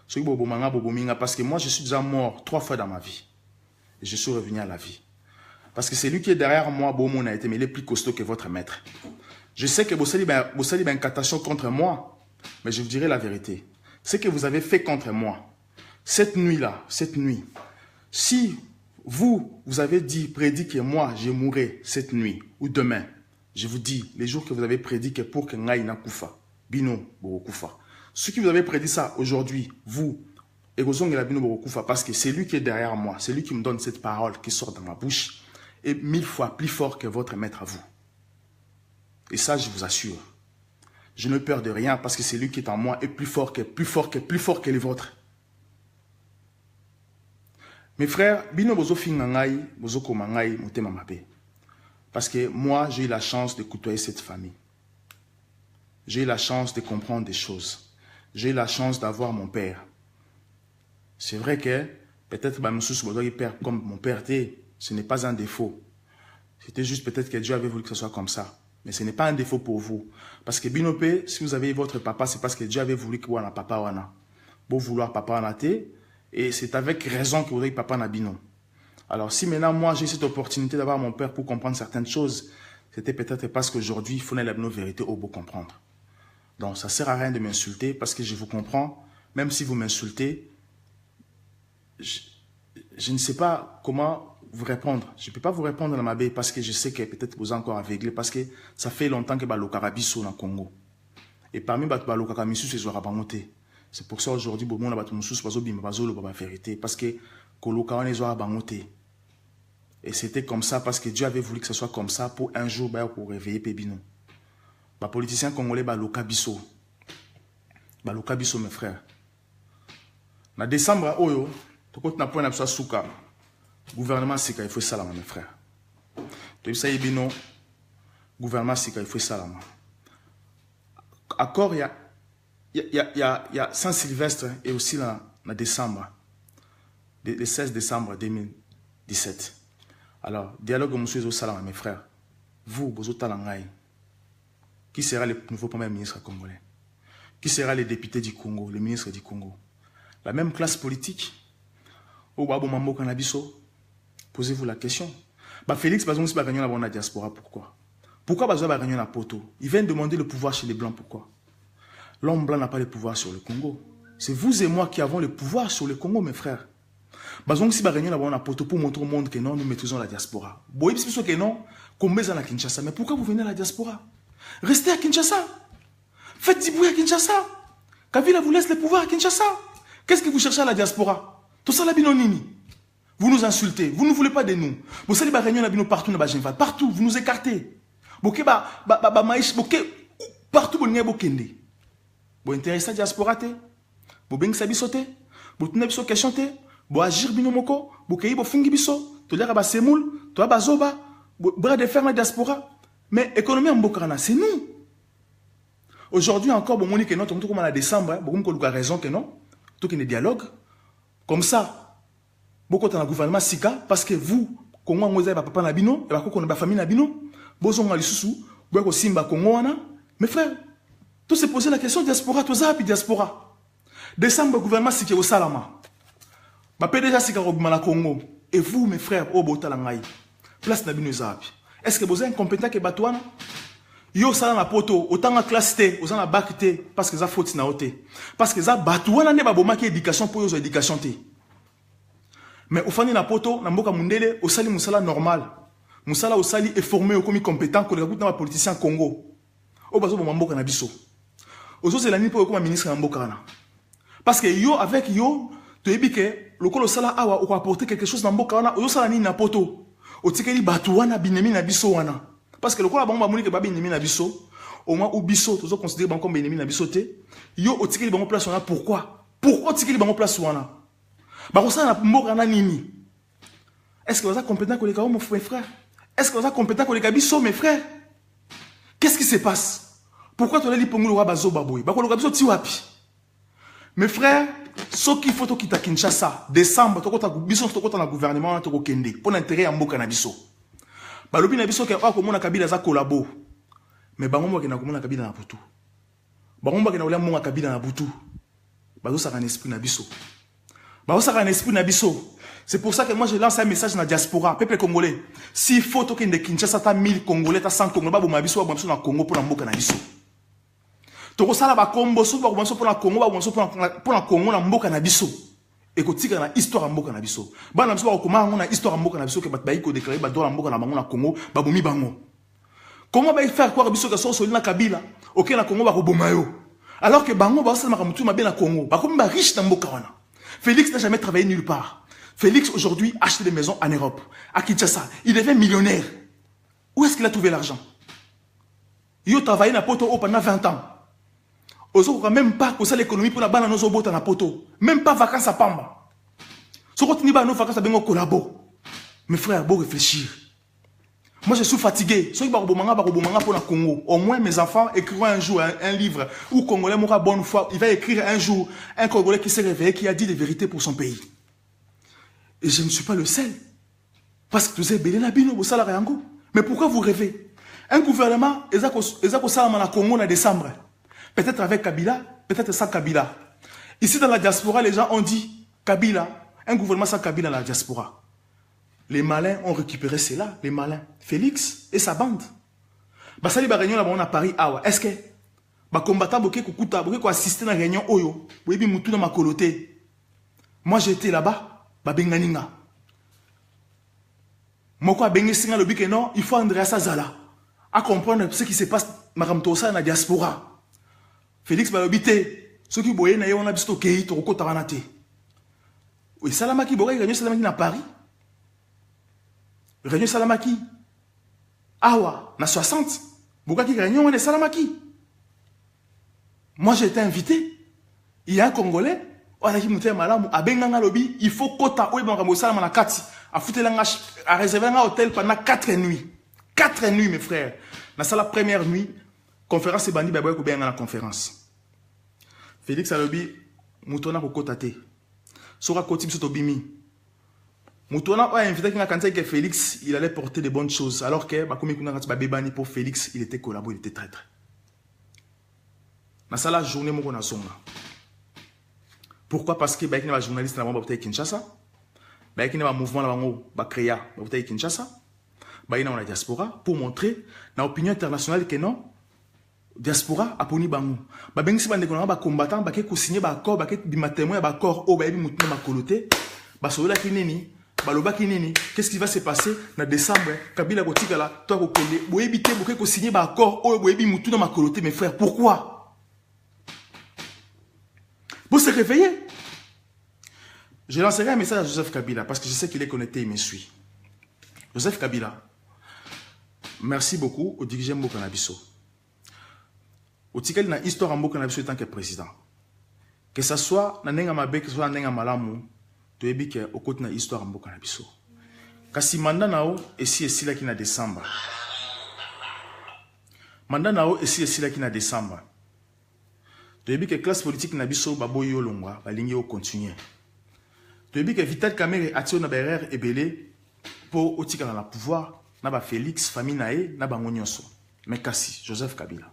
Soyez bobomanga bobominga parce que moi je suis déjà mort 3 fois dans ma vie et je suis revenu à la vie. Parce que c'est lui qui est derrière moi, Beaumont a été, mais il est plus costaud que votre maître. Je sais que Bossali a une catastrophe contre moi, mais je vous dirai la vérité. Ce que vous avez fait contre moi, cette nuit-là, cette nuit, si vous avez prédit que moi, je mourrai cette nuit ou demain, je vous dis, les jours que vous avez prédit que pour que Ngaï na Koufa, Bino Borokoufa, ceux qui vous avez prédit ça aujourd'hui, vous, parce que c'est lui qui est derrière moi, c'est lui qui me donne cette parole qui sort dans ma bouche, et 1000 fois plus fort que votre maître à vous. Et ça, je vous assure. Je n'ai peur de rien parce que c'est lui qui est en moi et plus fort que les vôtres. Mes frères, bino bozo fingangai, bozo komangai, motema mabe. Parce que moi, j'ai eu la chance de côtoyer cette famille. J'ai eu la chance de comprendre des choses. J'ai eu la chance d'avoir mon père. C'est vrai que peut-être père comme mon père était. Ce n'est pas un défaut. C'était juste peut-être que Dieu avait voulu que ce soit comme ça. Mais ce n'est pas un défaut pour vous. Parce que Binopé, si vous avez votre papa, c'est parce que Dieu avait voulu que vous ayez papa wana. Beau vouloir papa wana te. Et c'est avec raison que vous avez papa na Bino. Alors si maintenant moi j'ai cette opportunité d'avoir mon père pour comprendre certaines choses, c'était peut-être parce qu'aujourd'hui il faut la vérité au beau comprendre. Donc ça ne sert à rien de m'insulter parce que je vous comprends. Même si vous m'insultez, je ne sais pas comment vous répondre. Je ne peux pas vous répondre dans ma baie parce que je sais que peut-être vous êtes encore aveuglé parce que ça fait longtemps que Balokara biso dans le Congo. Et parmi Balokara misu, c'est Zorabangote. C'est pour ça aujourd'hui, bon, on a battu Moussous, la vérité parce que Kolokara n'est Zorabangote. Et c'était comme ça parce que Dieu avait voulu que ce soit comme ça pour un jour pour réveiller Pébino. Les politiciens congolais, Baloka biso. Baloka biso, mes frères. En décembre, Oyo, tout le monde n'a pas souka. Le gouvernement, c'est qu'il faut ça, mes frères. Tu sais, Bino, gouvernement Sika, il faut ça. Accord, il y a Saint-Sylvestre et aussi en décembre, le 16 décembre 2017. Alors, dialogue monsieur Salam, mes frères. Vous, Bozo Talangaï, qui sera le nouveau premier ministre congolais? Qui sera le député du Congo, le ministre du Congo? La même classe politique? Au Babo Mambo Kanabiso? Posez-vous la question. Bah Félix, par exemple, si Bagagnon a la diaspora, pourquoi? Pourquoi Bazo Bagagnon a poto? Il vient demander le pouvoir chez les Blancs, pourquoi? L'homme blanc n'a pas le pouvoir sur le Congo. C'est vous et moi qui avons le pouvoir sur le Congo, mes frères. Bazong si Bagagnon a la poto pour montrer au monde que non, nous maîtrisons la diaspora. Boyib si que non, comme à Kinshasa. Mais pourquoi vous venez à la diaspora? Restez à Kinshasa. Faites du bruit à Kinshasa. Kabila vous laisse le pouvoir à Kinshasa. Qu'est-ce que vous cherchez à la diaspora? Tout ça, la binonini. Vous nous insultez. Vous ne voulez pas de nous. Vous savez, partout, partout, vous nous écartez. Partout, vous n'avez pas de vous intéressez à la diaspora. Vous avez une bisote. Vous avez une question. Vous agir binomoko. Vous avez une fungi biso. Vous avez une semoule. Vous avez une zoba. Vous avez faire la diaspora. Mais l'économie en Bokarana, c'est nous. Aujourd'hui encore, vous avez dit que non, tout comme en décembre, vous avez raison que non. Tout qu'il y a dialogue. Comme ça, beaucoup dans le gouvernement Sika, parce que vous, Congo, vous avez papa Nabino, et vous avez une famille Nabino, vous avez un Simba Congo. Mes frères, tout se poser la question diaspora, tout ça, puis diaspora. Décembre, le gouvernement Sika au Salama. Ma PDG Sika au Congo. Et vous, mes frères, au Botalangaï, place Nabino Zapi. Est-ce que vous êtes incompétent que Batouana? Yo sala na poto, autant en classe T, autant en bac T, parce que ça faute na oté. Parce que ça Batouana ne ba boma ki éducation pour yo éducation T. Mais au fani na poto, na mboka mundele, au sali musala normal. Musala au sali est formé comme compétent que le na politicien Congo. Au bazo bo mboka na biso. Ozo c'est la ni pour comme ministre na mboka na. Parce que yo avec yo, tu ebi que le kolo sala awa ou apporter quelque chose na mboka na, ozo sala ni na poto. O tikeli Batouana binemi na biso wana. Parce que le kolo ba moni que ba binemi na biso, au moins ou biso, tozo considérer ban comme binemi na biso te. Yo o tikeli bango place wana pourquoi? Pourquoi tikeli bango place wana? Est-ce que vous êtes compétent que les gars, mes frères? Est-ce que vous êtes compétent que les gars, mes frères? Qu'est-ce qui se passe? Pourquoi tu as dit pour nous le roi Bazo Baboui? Mes frères, ce qu'il faut quitter Kinshasa, décembre, tu as un gouvernement pour l'intérêt en Boka Nabiso. Balobi Nabiso qui a comme Kabila za collabo. Mais Bango qui n'a comme Kabila na Boutou. Bango qui n'a pas Kabila na Boutou. Bazo ça un esprit Nabiso. C'est pour ça que moi je lance un message dans la diaspora, peuple congolais. S'il faut que de Kinshasa, tu as 1000 Congolais, tu as 100 Congolais, tu as 100 Congolais dans le Congo pour l'amboka na biso. Tu as ça combo pour le Congo, pour le Congo na mboka na biso. Et que tu as histoire mboka na biso. Ba na biso ba comment on a histoire mboka na biso que ba iko déclarer ba droit mboka na bango na Congo, ba bomi bango. Comment ba faire quoi biso que so na Kabila, OK na Congo ba ko bomayo. Alors que bango ba ça ma mutu ma bien na Congo, ba comme ba riche na mboka wana. Félix n'a jamais travaillé nulle part. Félix, aujourd'hui, achète des maisons en Europe, à Kinshasa. Il devient millionnaire. Où est-ce qu'il a trouvé l'argent? Il a travaillé dans Poto pendant 20 ans. Aujourd'hui, même pas que ça l'économie pour la banane nos obos dans Poto. Même pas vacances à Pamba. Ce qu'on a nos vacances à Bengo collabo. Mes frères, bon réfléchir. Moi, je suis fatigué. Ceux qui pour le Congo. Au moins, mes enfants écriront un jour un livre où Congolais mourra bonne foi. Il va écrire un jour un Congolais qui s'est réveillé, qui a dit les vérités pour son pays. Et je ne suis pas le seul. Parce que vous avez belé la bino, vous salariez en mais pourquoi vous rêvez? Un gouvernement, Ezako Salama Congo en décembre. Peut-être avec Kabila, peut-être sans Kabila. Ici, dans la diaspora, les gens ont dit Kabila, un gouvernement sans Kabila dans la diaspora. Les malins ont récupéré cela, les malins. Félix et sa bande. Basali ba réunion là on a Paris awa. Est-ce que ba combattant boké kukuta boké ko assister na réunion oyo. Boyebi mutu na makoloté. Moi j'étais là-bas, ba benganinga. Moko bengi singa lobi que non, il faut Andreas Azala à comprendre ce qui se passe maramtosa na diaspora. Félix ba lobité, ceux qui boye na yo on a bisto kei to ko taranate. Oui, Salamaki boké réunion Salamaki na Paris. Réunion Salamaki. Awa, na 60. Pourquoi qui réunion de Salamaki? Moi j'ai été invité. Il y a un Congolais. On a dit que malam a benganga lobby. Il faut kota oye bangambo salama na kati. A foutre l'anga, a réserver un hôtel pendant 4 nuits. 4 nuits, mes frères. Dans la première nuit, conférence et bandi, bah, bien la conférence. Félix Alobi, Moutona Kokotate. Sora Kotib Sotobimi. Moutona a invité que Félix, il allait porter de bonnes choses. Alors que, pour Félix, il était collabo, il était traître. Dans la journée, mon pourquoi? Parce que les journalistes n'ont pas Kinshasa. Les mouvements n'ont pas créé Kinshasa. Ils ont la diaspora pour montrer dans l'opinion internationale que non, diaspora a poni bango. Ben si bande ko combattant ba ke ko signer ba accord ba ke bima témoin ba accord o ba bi mutuna makolote ba sola kinini ba loba kinini qu'est-ce qui va se passer en décembre Kabila kotika la toi ko kende bo ebité bo ke ko signer ba accord o bo bi mutuna makolote mes frères pourquoi vous se réveillez. Je lancerai un message à Joseph Kabila parce que je sais qu'il est connecté, il me suit. Joseph Kabila, merci beaucoup au dirigeant Mboka Nabiso. Au ticket dans l'histoire en Mboka Nabiso en tant que président. Que ce soit dans Nenga Mabe, que ce soit dans Nenga Malamu, tu es bien au côté de l'histoire en Mboka Nabiso. Kasi mandat nao ici et si là qui na décembre. Mandat nao ici et si là qui na décembre. Tu es bien que classe politique Nabiso baboyo longwa, balingi au continuer. Tu es bien que Vital Kamerhe atio na berère et belé pour au ticket dans la pouvoir. Naba Félix, famille nae, naba ngonyonso. Mais kasi, Joseph Kabila.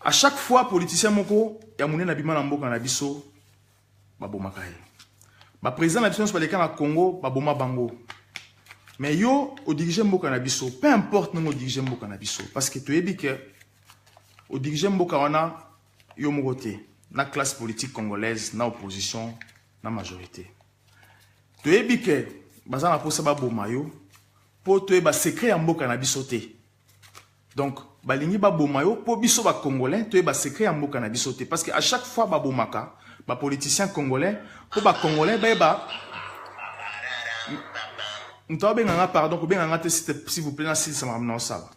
À chaque fois, politicien moko, ya mouné nabima na mboka na biso, baboma kaye. Ba président na biso sur les camps Congo, baboma bango. Mais yo, au dirigeant mboka na biso, peu importe non au dirigeant mboka na biso, parce que tu es dit que au dirigeant mboka wana, yo mogote, na classe politique congolaise, na opposition, na majorité. Tu es dit que, bazan na posa baboma yo, pour te ba secret en mboka na biso te. Donc, balingi ba bomayo pour biso ba congolais, te ba secret en mboka na biso te parce que à chaque fois ba bomaka, ba politicien congolais, pour ba congolais ba pardon, ko benga te s'il vous plaît, si ça m'a ça.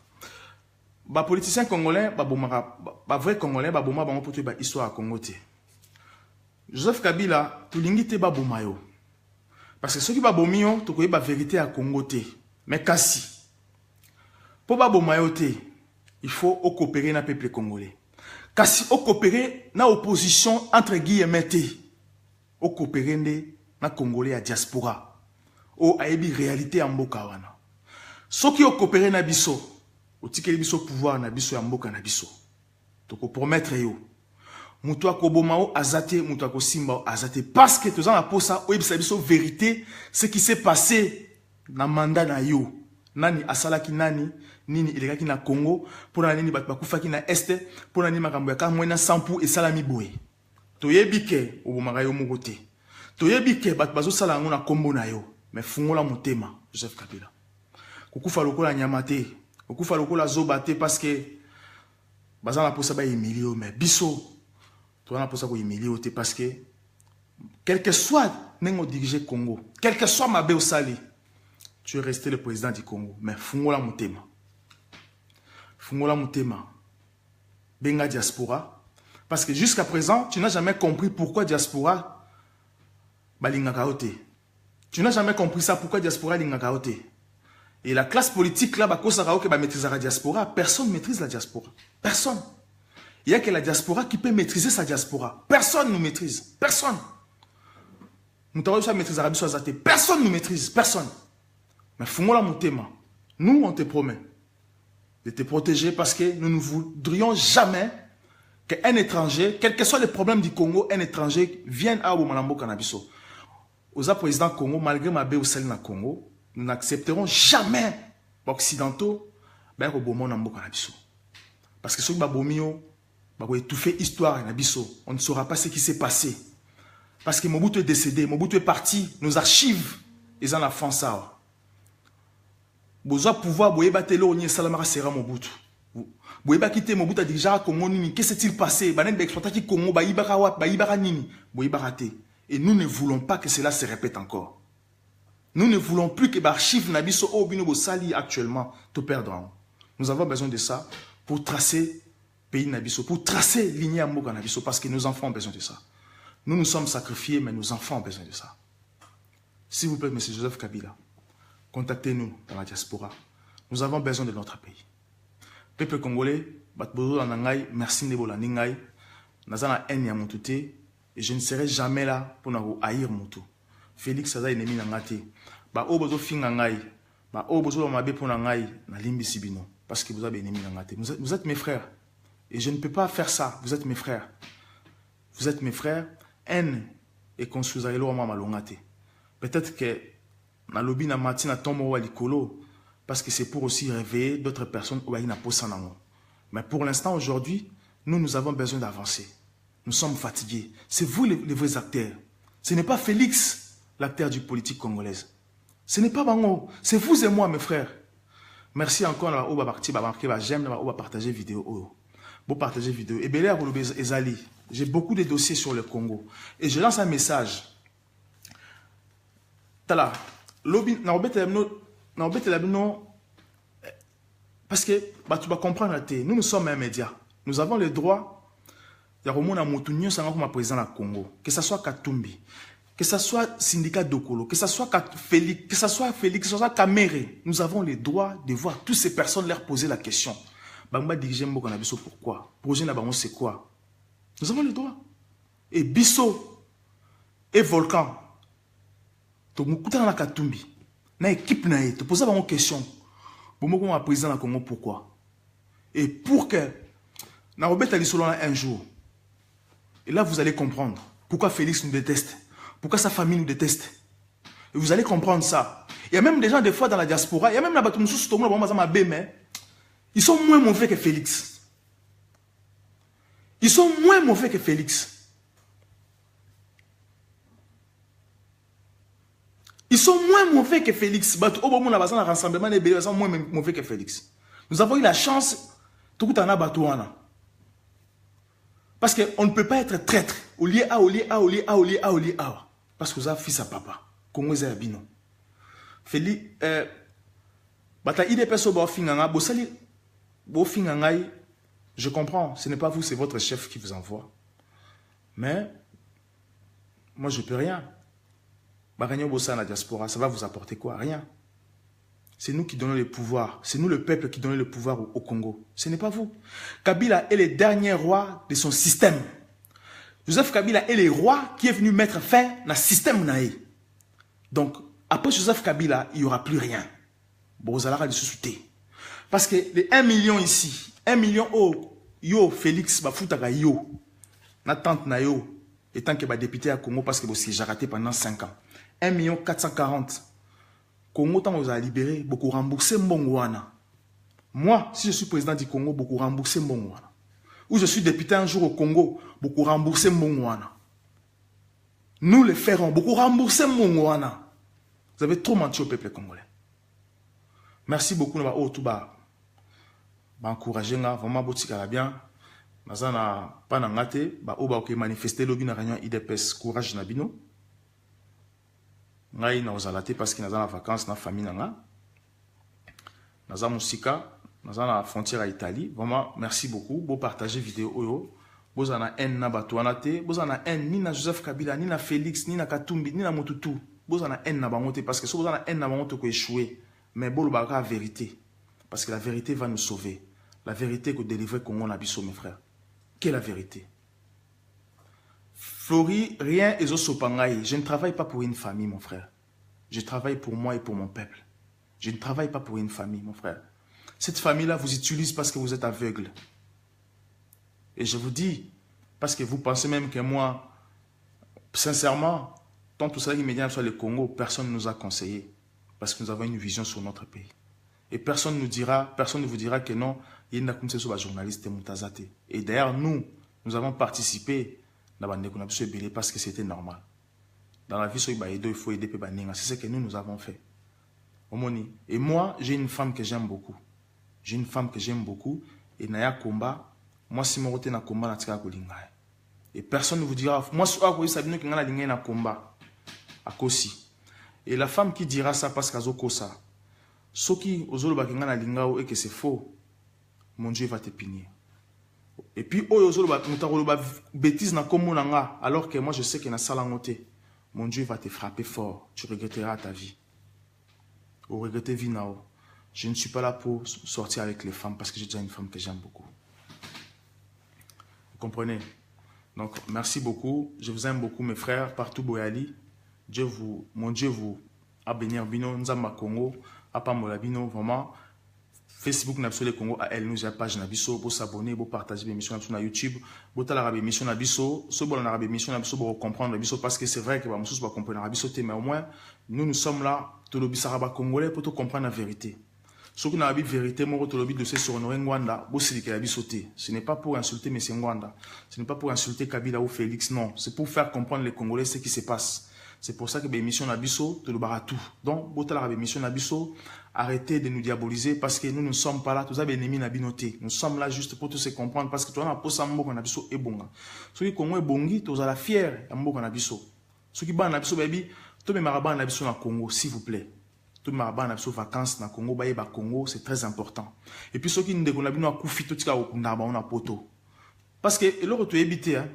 Ba politicien congolais, ba bomaka, ba vrai congolais ba boma bango pour te ba histoire à Congo te. Joseph Kabila, tu lingi te ba bomayo. Parce que ceux qui ba bomio, to ko ba vérité à Congo te. Mais kasi, pour Babo Mayote, il faut coopérer dans le peuple congolais. Kasi, coopérer dans l'opposition entre guillemets, coopérer dans le Congolais à diaspora. Ou à une réalité en Bokawana. Ceux qui coopérer dans biso, au ticket biso pouvoir na biso en Boka na biso. Donc, promettre yo. Moutoua Kobomao azate, Moutoua Kosimba azate. Parce que tous en pour ça, ou biso vérité, ce qui s'est passé dans le mandat na yo. Nani asalaki nani, nini ilekaki na Congo, pour nani bakufaki na Este, pour nani makambo ya kamwena sampu et salami boye. Toyebike, obomaka yo mogote. Toyebike, bazo sala ngo na kombo na yo. Mais fungola motema, Joseph Kabila. Kukufa lokola nyamate, kukufa lokola zobate parce que bazan la posa ba humilier mais biso, toi na posa ko humilier te parce que quel que soit nengo diriger Congo, quel que soit mabe osali, tu es resté le président du Congo. Mais fungola mutema. Fungola mutema. Benga diaspora. Parce que jusqu'à présent, tu n'as jamais compris pourquoi diaspora balinga kaote. Tu n'as jamais compris ça, pourquoi diaspora linga kaote. Et la classe politique là, bakosa kaoke ba maîtriser la diaspora. Personne ne maîtrise la diaspora. Personne. Il n'y a que la diaspora qui peut maîtriser sa diaspora. Personne ne nous maîtrise. Personne. Nous t'avons maîtriser la diaspora. Personne ne nous maîtrise. Personne. Mais Fungola Moutema, nous on te promet de te protéger parce que nous ne voudrions jamais qu'un étranger, quels que soient les problèmes du Congo, un étranger vienne à Oumalambo Canabiso. Aux présidents Congo, malgré ma baie au sel na Congo, nous n'accepterons jamais occidentaux ben au Bomon Nambo Canabiso. Parce que ceux qui ont étouffé l'histoire Nabiso, on ne saura pas ce qui s'est passé. Parce que Mobutu est décédé, Mobutu est parti, nos archives, ils en font ça. Bozo pouvoir boyeba telo onye salamara sera Mobutu. Boyeba quitter Mobutu a déjà Congo nini. Qu'est-ce qui s'est passé? Banen d'exploiter qui Congo baïbara wat baïbara nini. Boyeba raté. Et nous ne voulons pas que cela se répète encore. Nous ne voulons plus que l'archive Nabiso Obino Bosali actuellement te perdre. Nous avons besoin de ça pour tracer pays Nabiso, pour tracer lignée Amboka Nabiso, parce que nos enfants ont besoin de ça. Nous nous sommes sacrifiés, mais nos enfants ont besoin de ça. S'il vous plaît, M. Joseph Kabila. contactez-nous dans la diaspora. Nous avons besoin de notre pays. Peuple congolais, merci Nebola Ningai. Nazana en ya mutute et je ne serai jamais là pour nous haïr mutu. Félix Aza ennemi nangate. Ba obozo finga ngai. Ba obozo mabe pour ngai na limbi sibino parce que vous avez ennemi nangate. Vous êtes mes frères et je ne peux pas faire ça. Vous êtes mes frères. Vous êtes mes frères. Haine et construisez lo ma malongate. Peut-être que na lobi na matina tomo wa likolo parce que c'est pour aussi réveiller d'autres personnes ou na posanango. Mais pour l'instant aujourd'hui, nous avons besoin d'avancer. Nous sommes fatigués. C'est vous les vrais acteurs. Ce n'est pas Félix, l'acteur du politique congolaise. Ce n'est pas Bango. C'est vous et moi, mes frères. Merci encore. J'aime partager vidéo. Vous partagez vidéo. Et Bélé Ezali. J'ai beaucoup de dossiers sur le Congo. Et je lance un message. Tala. Parce que tu vas comprendre, nous sommes un média. Nous avons le droit de président du Congo, que ce soit Katumbi, que ce soit Syndicat Dokolo, que ce soit Félix, que ce soit Kamere. Nous avons le droit de voir toutes ces personnes leur poser la question. Pourquoi? Projet Nabango, c'est quoi? Nous avons le droit. Et Bisso et Volcan, tu as Katumbi, na équipe naïe, tu poses une question. Pour président du Congo, pourquoi? Et pour que un jour, et là vous allez comprendre pourquoi Félix nous déteste, pourquoi sa famille nous déteste. Et vous allez comprendre ça. Il y a même des gens des fois dans la diaspora, il y a même la bataille ils sont moins mauvais que Félix. Ils sont moins mauvais que Félix. Ils sont moins mauvais que Félix. Rassemblement ils sont moins mauvais que Félix. Nous avons eu la chance tout en abatouana. Parce qu'on ne peut pas être traître. Au lieu A. Parce que vous avez fils à papa. Congo est abino. Félix, je comprends. Ce n'est pas vous, c'est votre chef qui vous envoie. Mais, moi je ne peux rien. La diaspora, ça va vous apporter quoi? Rien. C'est nous qui donnons le pouvoir. C'est nous le peuple qui donnons le pouvoir au Congo. Ce n'est pas vous. Kabila est le dernier roi de son système. Joseph Kabila est le roi qui est venu mettre fin à ce système naï. Donc, après Joseph Kabila, il n'y aura plus rien. Bon, vous allez ressusciter. Parce que les 1 million ici, 1 million yo, Félix, Bafoutaga yo, na tante na yo, étant que député à Congo parce que j'ai raté pendant 5 ans. 1 440 000. Congo, tant vous a libéré, beaucoup remboursé Mbongwana. Moi, si je suis président du Congo, beaucoup remboursé Mbongwana. Ou je suis député un jour au Congo, beaucoup remboursé Mbongwana. Nous les ferons, beaucoup remboursé Mbongwana. Vous avez trop menti au peuple congolais. Merci beaucoup. Encourager vraiment bien. Nazana pas nangate, manifester lobby na réunion IDPS courage na bino. Ngai na ozalate parce que nazana vacances na famille nanga. Nazana musika, nazana frontière à Italie. Vraiment merci beaucoup. Beau partager vidéo oyo. Bozana en na batuanate, bozana en ni na Joseph Kabila, ni na Félix, ni na Katumbi, ni na Motutu. Bozana en na bangote parce que si bozana en na bangote ko échouer. Mais bolo baka la vérité parce que la vérité va nous sauver. La vérité que délivrer Congo na biso mes frères. Quelle est la vérité? Flori, rien et sopangaï. Je ne travaille pas pour une famille, mon frère. Je travaille pour moi et pour mon peuple. Je ne travaille pas pour une famille, mon frère. Cette famille-là vous utilise parce que vous êtes aveugle. Et je vous dis, parce que vous pensez même que moi, sincèrement, tant tout ça immédiatement sur le Congo, personne ne nous a conseillé. Parce que nous avons une vision sur notre pays. Et personne ne vous dira que non, il y a une journaliste Moutazate. Et d'ailleurs, nous avons participé dans la parce que c'était normal. Dans la vie, il faut aider. C'est ce que nous avons fait. Et moi, j'ai une femme que j'aime beaucoup. J'ai une femme que j'aime beaucoup. Et Naya Komba, moi, si je suis na combat, et personne ne vous dira, moi, je suis na combat. À Kosi. Et la femme qui dira ça parce qu'elle a ça. Ce qui et que c'est faux, mon Dieu va te punir. Et puis, bêtise alors que moi je sais qu'il y a ça. Mon Dieu va te frapper fort. Tu regretteras ta vie. Au regretter Vinao. Je ne suis pas là pour sortir avec les femmes parce que j'ai déjà une femme que j'aime beaucoup. Vous comprenez? Donc, merci beaucoup. Je vous aime beaucoup, mes frères, partout Boyali. Mon Dieu vous a béni Bino, Nzamba Congo, a pas Molabino, vraiment. Facebook Napsole Congo, à elle nous a page Nabiso, pour s'abonner, pour partager l'émission sur YouTube, pour t'aller l'émission Nabiso, ce bon arabe émission Nabiso pour comprendre Nabiso parce que c'est vrai que bah monsieur va comprendre Nabiso, mais au moins nous sommes là, tout le bisaraba congolais pour te comprendre la vérité. Ce qu'on a la vérité, moi tout le but de ce sur Ngwanda, c'est que la bisoté. Ce n'est pas pour insulter M. Ngwanda, ce n'est pas pour insulter Kabila ou Félix, non, c'est pour faire comprendre les Congolais ce qui se passe. C'est pour ça que l'émission Nabiso, tout le baratou. Donc, l'émission Nabiso, arrêtez de nous diaboliser parce que nous ne sommes pas là, tous les ennemis Nabinoté. Nous sommes là juste pour tous se comprendre parce que toi, on a posé Mboka Nabiso et Bonga. Ceux qui Congo est bongi, tous à la fière Mboka Nabiso. Ceux qui ban Nabiso, baby, tous les marabans Nabiso na Congo, s'il vous plaît. Tous les marabans Nabiso vacances na Congo, baïba Congo, c'est très important. Et puis ceux qui ne déconnent pas, Koufi, tout ça, on a poto. Parce que, l'autre, tu es évité, hein.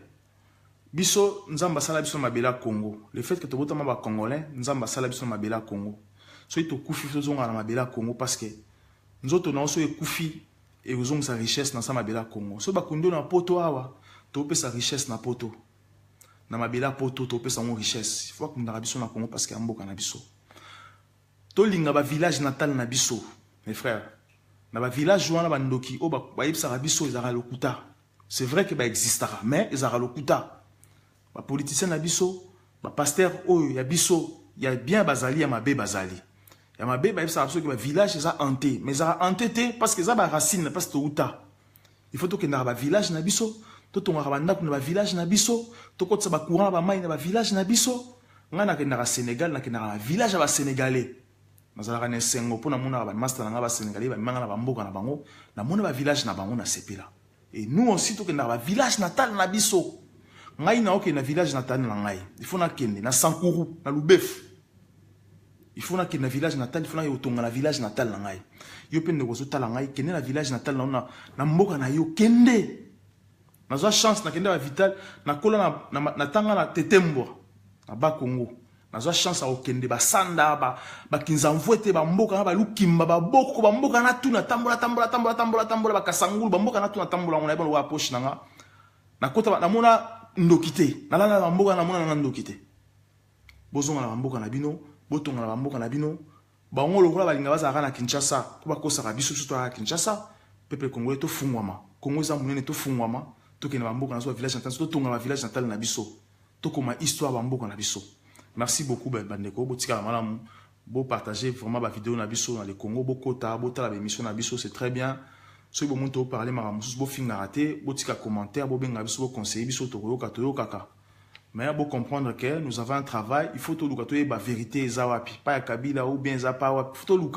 Biso, Nzamba sala biso mabela Congo. Le fait que tu votes ma congolais, Nzamba sala biso mabela Congo. So tu koufi zonga na mabela Congo parce que nous autres non so koufi et vous sa richesse dans sa mabela Congo. So bakundo na poto awa, tu peux sa richesse na poto. Na mabela poto tu peux sa richesse. Il faut que nous biso na Congo parce que amboka na biso. To linga ba village natal na biso, mes frères. Na ba village wana bandoki o ba yebsa biso ezara lokuta. C'est vrai que ba existera, mais ezara lokuta. Les politiciens na biso, les pasteurs, il y a biso, il y a bien bazali, il y a mabé bazali. Il y a mabé, il y a que le village est hanté. Mais ça a hanté parce que ça a racine, parce que c'est outa. Il faut que dans le village na biso, tout on a dans le village na biso, tout quand ça va courant ba mai dans le village na biso, on a que dans le Sénégal, na que dans le village ba sénégalais. Nous avons un sengo pour na mona ba master na ba sénégalais, ba manga na ba mboka na bango, na mona ba village na bango na sepela. Et nous aussi tout que dans le village natal na biso. Ngai na oke na village natal na ngai. Il faut na kende na Sankuru, na Lubef. Il faut na kende na village natal, il faut na yotonga na village natal na ngai. Yo pende ko zota la ngai, kende na village natal na mboka na yo kende. Na zo chance na kende ba vital na kola na tanga na Tetembo na ba Congo. Na zo chance a okende ba sanda ba kinzamvwete ba mboka ba lukimba ba boko ba mboka na tuna tambola ba kasangulu ba mboka na tuna tambola ngona ba wa poche nanga. Na kota na mona ndokite na la mboka na mona na ndokite bozonga na mboka na bino botonga na mboka na bino bango lokola balinga bazaka na Kinshasa ko bakosaka biso surtout à Kinshasa peuple congolais to fungwama Congo za munene to fungwama to ke na mboka na so village natal to tonga na village natal na biso to koma histoire ba mboka na biso. Merci beaucoup bandeko botika malamu bo partager vraiment ba vidéo na biso na le Congo bo kota bo tala ba émission na biso, c'est très bien. Si vous voulez parler de vous pouvez rater, vous pouvez commentaire, vous pouvez conseiller, vous pouvez mais vous comprendre que nous avons un travail, il faut tout la vérité, pas Kabila ou bien Zapa, il faut tout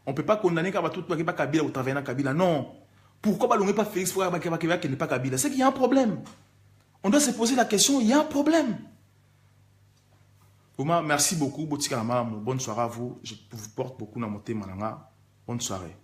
on ne peut pas condamner tout pas Kabila ou travailler dans Kabila, non. Pourquoi ne pas Félix pour qu'il n'est pas Kabila? C'est qu'il y a un problème. On doit se poser la question, il y a un problème. Merci beaucoup, bonne soirée à vous, je vous porte beaucoup dans mon thème, bonne soirée.